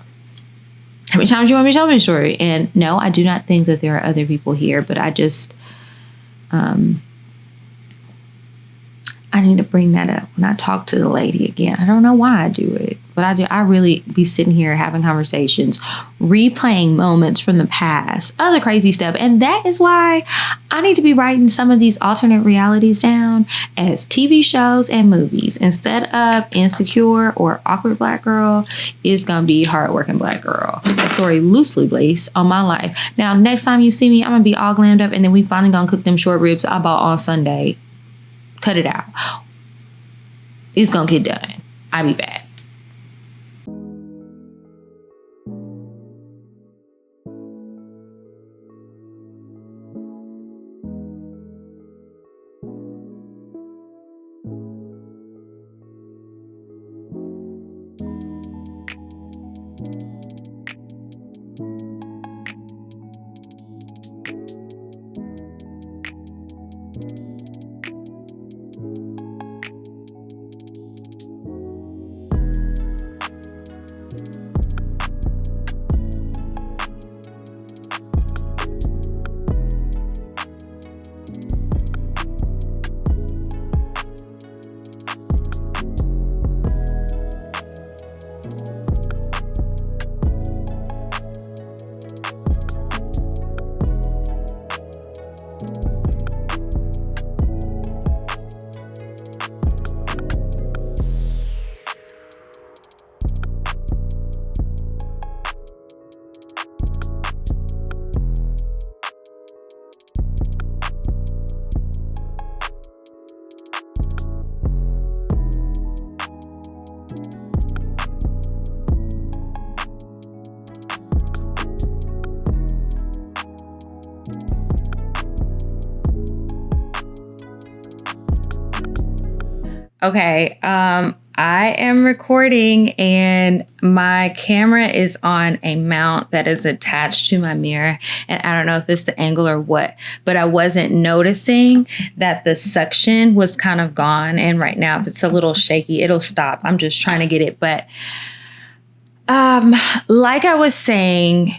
How many times you want me to tell me a story? And no, I do not think that there are other people here, but I just, I need to bring that up when I talk to the lady again. I don't know why I do it, but I do. I really be sitting here having conversations, replaying moments from the past, other crazy stuff. And that is why I need to be writing some of these alternate realities down as TV shows and movies. Instead of Insecure or Awkward Black Girl, it's going to be Hardworking Black Girl. A story loosely based on my life. Now, next time you see me, I'm going to be all glammed up, and then we finally going to cook them short ribs I bought on Sunday. Cut it out. It's going to get done. I'll be back. Okay, I am recording and my camera is on a mount that is attached to my mirror. And I don't know if it's the angle or what, but I wasn't noticing that the suction was kind of gone. And right now, if it's a little shaky, it'll stop. I'm just trying to get it. But like I was saying,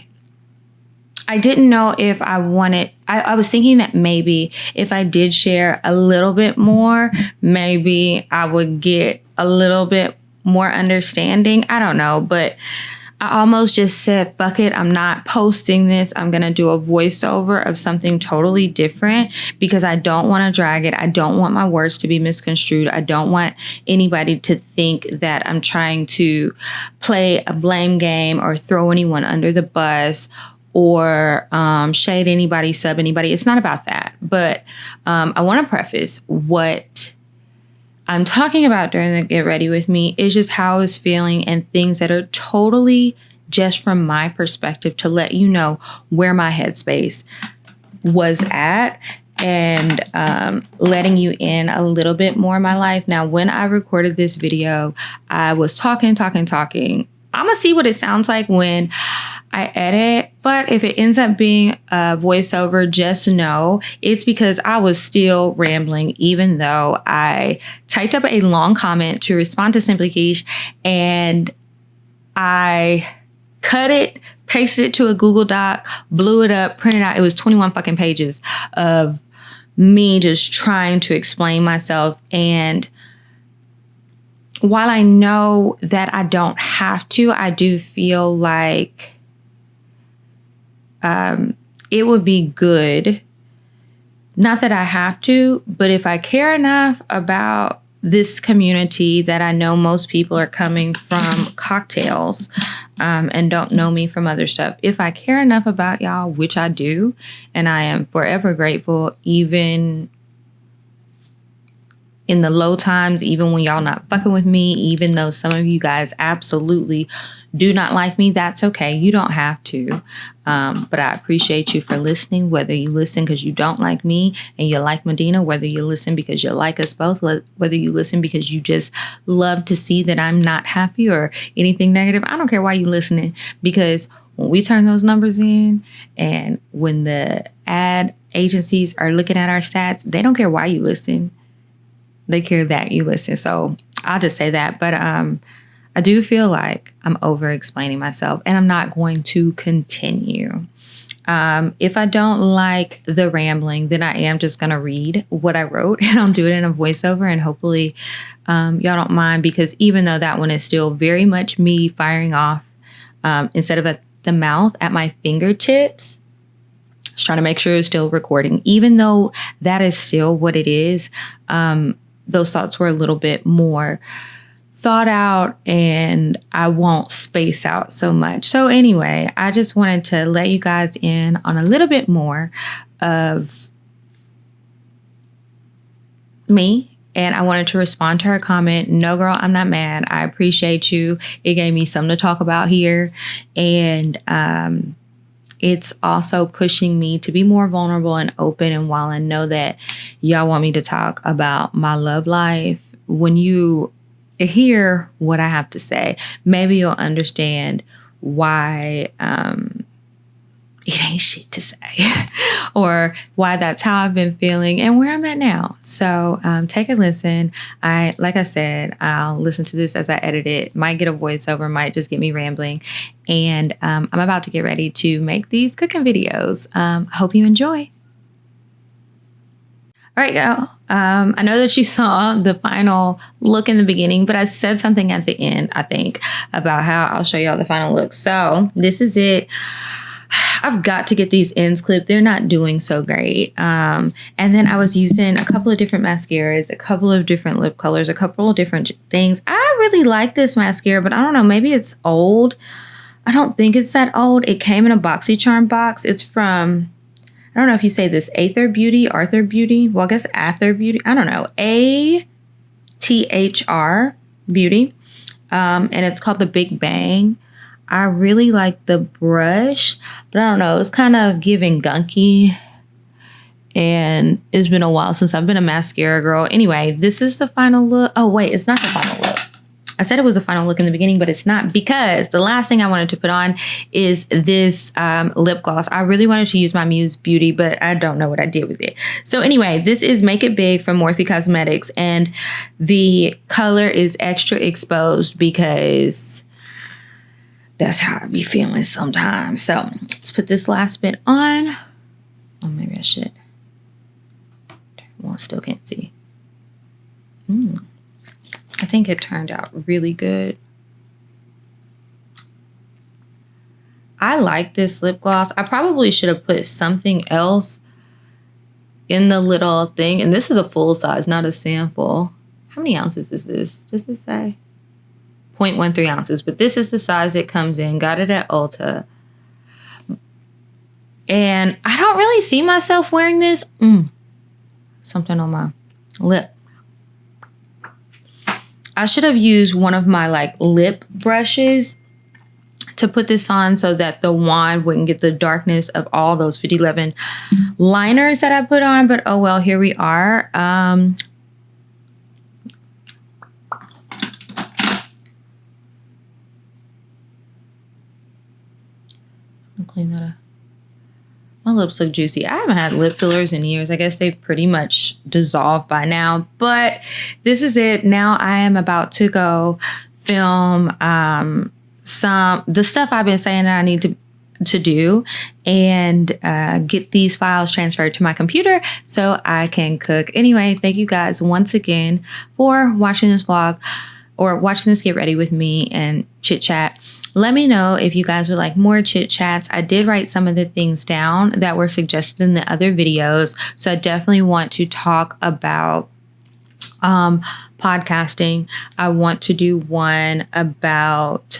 I didn't know if I wanted, I was thinking that maybe if I did share a little bit more, maybe I would get a little bit more understanding. I don't know, but I almost just said, fuck it, I'm not posting this. I'm going to do a voiceover of something totally different because I don't want to drag it. I don't want my words to be misconstrued. I don't want anybody to think that I'm trying to play a blame game or throw anyone under the bus or shade anybody, sub anybody. It's not about that. But I want to preface what I'm talking about during the Get Ready With Me is just how I was feeling and things that are totally just from my perspective to let you know where my headspace was at and letting you in a little bit more of my life. Now, when I recorded this video, I was talking. I'm going to see what it sounds like when I edit, but if it ends up being a voiceover, just know it's because I was still rambling, even though I typed up a long comment to respond to Simply Quiche and I cut it, pasted it to a Google Doc, blew it up, printed out. It was 21 fucking pages of me just trying to explain myself. And while I know that I don't have to, I do feel like it would be good, not that I have to, but if I care enough about this community that I know most people are coming from cocktails and don't know me from other stuff. If I care enough about y'all, which I do, and I am forever grateful, even in the low times, even when y'all not fucking with me, even though some of you guys absolutely do not like me, that's okay. You don't have to. But I appreciate you for listening, whether you listen because you don't like me and you like Medina, whether you listen because you like us both, whether you listen because you just love to see that I'm not happy or anything negative. I don't care why you listening, because when we turn those numbers in and when the ad agencies are looking at our stats, they don't care why you listen. They care that you listen. So I'll just say that. But I do feel like I'm over explaining myself and I'm not going to continue. If I don't like the rambling, then I am just going to read what I wrote and I'll do it in a voiceover and hopefully y'all don't mind, because even though that one is still very much me firing off instead of at the mouth, at my fingertips, just trying to make sure it's still recording, even though that is still what it is. Those thoughts were a little bit more thought out and I won't space out so much. So anyway, I just wanted to let you guys in on a little bit more of me. And I wanted to respond to her comment. No, girl, I'm not mad. I appreciate you. It gave me something to talk about here. And it's also pushing me to be more vulnerable and open. And while I know that y'all want me to talk about my love life, when you hear what I have to say, maybe you'll understand why it ain't shit to say or why that's how I've been feeling and where I'm at now. So take a listen. Like I said, I'll listen to this as I edit it. Might get a voiceover, might just get me rambling. And I'm about to get ready to make these cooking videos. Hope you enjoy. All right, y'all. I know that you saw the final look in the beginning, but I said something at the end, I think, about how I'll show y'all the final look. So this is it. I've got to get these ends clipped. They're not doing so great. And then I was using a couple of different mascaras, a couple of different lip colors, a couple of different things. I really like this mascara, but I don't know. Maybe it's old. I don't think it's that old. It came in a BoxyCharm box. It's from, I don't know if you say this, Arthur Beauty. Well, I guess Arthur Beauty. I don't know. ATHR Beauty. And it's called the Big Bang. I really like the brush, but I don't know. It's kind of giving gunky. And it's been a while since I've been a mascara girl. Anyway, this is the final look. Oh, wait, it's not the final look. I said it was a final look in the beginning, but it's not, because the last thing I wanted to put on is this lip gloss. I really wanted to use my Muse Beauty, but I don't know what I did with it. So anyway, this is Make It Big from Morphe Cosmetics, and the color is extra exposed because that's how I be feeling sometimes. So let's put this last bit on. Oh, maybe I should. Well, still can't see. I think it turned out really good. I like this lip gloss. I probably should have put something else in the little thing. And this is a full size, not a sample. How many ounces is this? Does it say? 0.13 ounces. But this is the size it comes in. Got it at Ulta. And I don't really see myself wearing this. Something on my lip. I should have used one of my like lip brushes to put this on so that the wand wouldn't get the darkness of all those 5011 liners that I put on. But oh well, here we are. I'll clean that up. My lips look juicy. I haven't had lip fillers in years. I guess they've pretty much dissolved by now. But this is it. Now I am about to go film the stuff I've been saying that I need to do, and get these files transferred to my computer so I can cook. Anyway, thank you guys once again for watching this vlog, or watching this Get Ready with me and chit chat. Let me know if you guys would like more chit chats. I did write some of the things down that were suggested in the other videos. So I definitely want to talk about podcasting. I want to do one about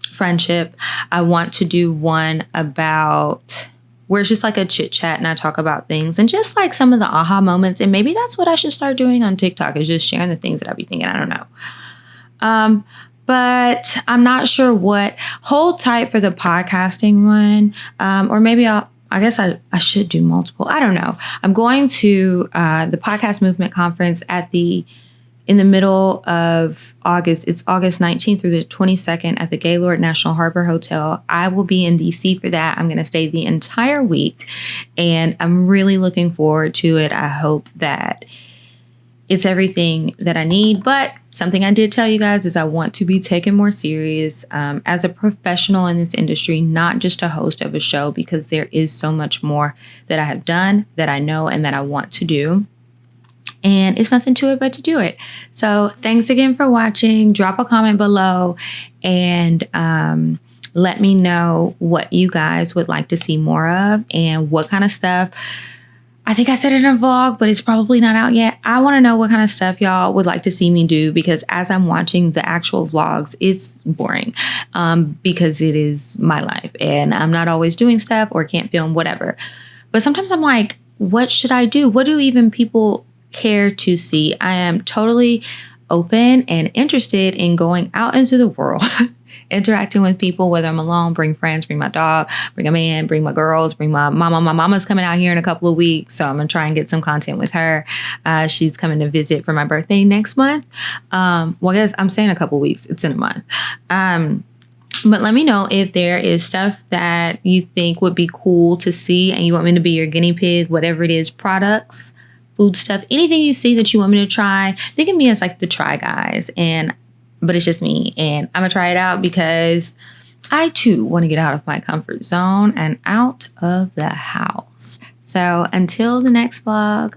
friendship. I want to do one about where it's just like a chit chat and I talk about things and just like some of the aha moments. And maybe that's what I should start doing on TikTok, is just sharing the things that I be thinking. I don't know. But I'm not sure what. Hold tight for the podcasting one. Or maybe I guess I should do multiple. I don't know. I'm going to the Podcast Movement Conference in the middle of August. It's August 19th through the 22nd at the Gaylord National Harbor Hotel. I will be in DC for that. I'm going to stay the entire week, and I'm really looking forward to it. I hope that it's everything that I need. But something I did tell you guys is I want to be taken more serious as a professional in this industry, not just a host of a show, because there is so much more that I have done, that I know, and that I want to do. And it's nothing to it but to do it. So thanks again for watching. Drop a comment below and let me know what you guys would like to see more of and what kind of stuff. I think I said it in a vlog, but it's probably not out yet. I want to know what kind of stuff y'all would like to see me do, because as I'm watching the actual vlogs, it's boring because it is my life and I'm not always doing stuff or can't film, whatever. But sometimes I'm like, what should I do? What do even people care to see? I am totally open and interested in going out into the world, interacting with people, whether I'm alone, bring friends, bring my dog, bring a man, bring my girls, bring my mama. My mama's coming out here in a couple of weeks, so I'm gonna try and get some content with her. She's coming to visit for my birthday next month. Well, I guess I'm saying a couple of weeks. It's in a month. But let me know if there is stuff that you think would be cool to see and you want me to be your guinea pig, whatever it is, products, food stuff, anything you see that you want me to try. Think of me as like the try guys, but it's just me, and I'm gonna try it out because I too want to get out of my comfort zone and out of the house. So until the next vlog,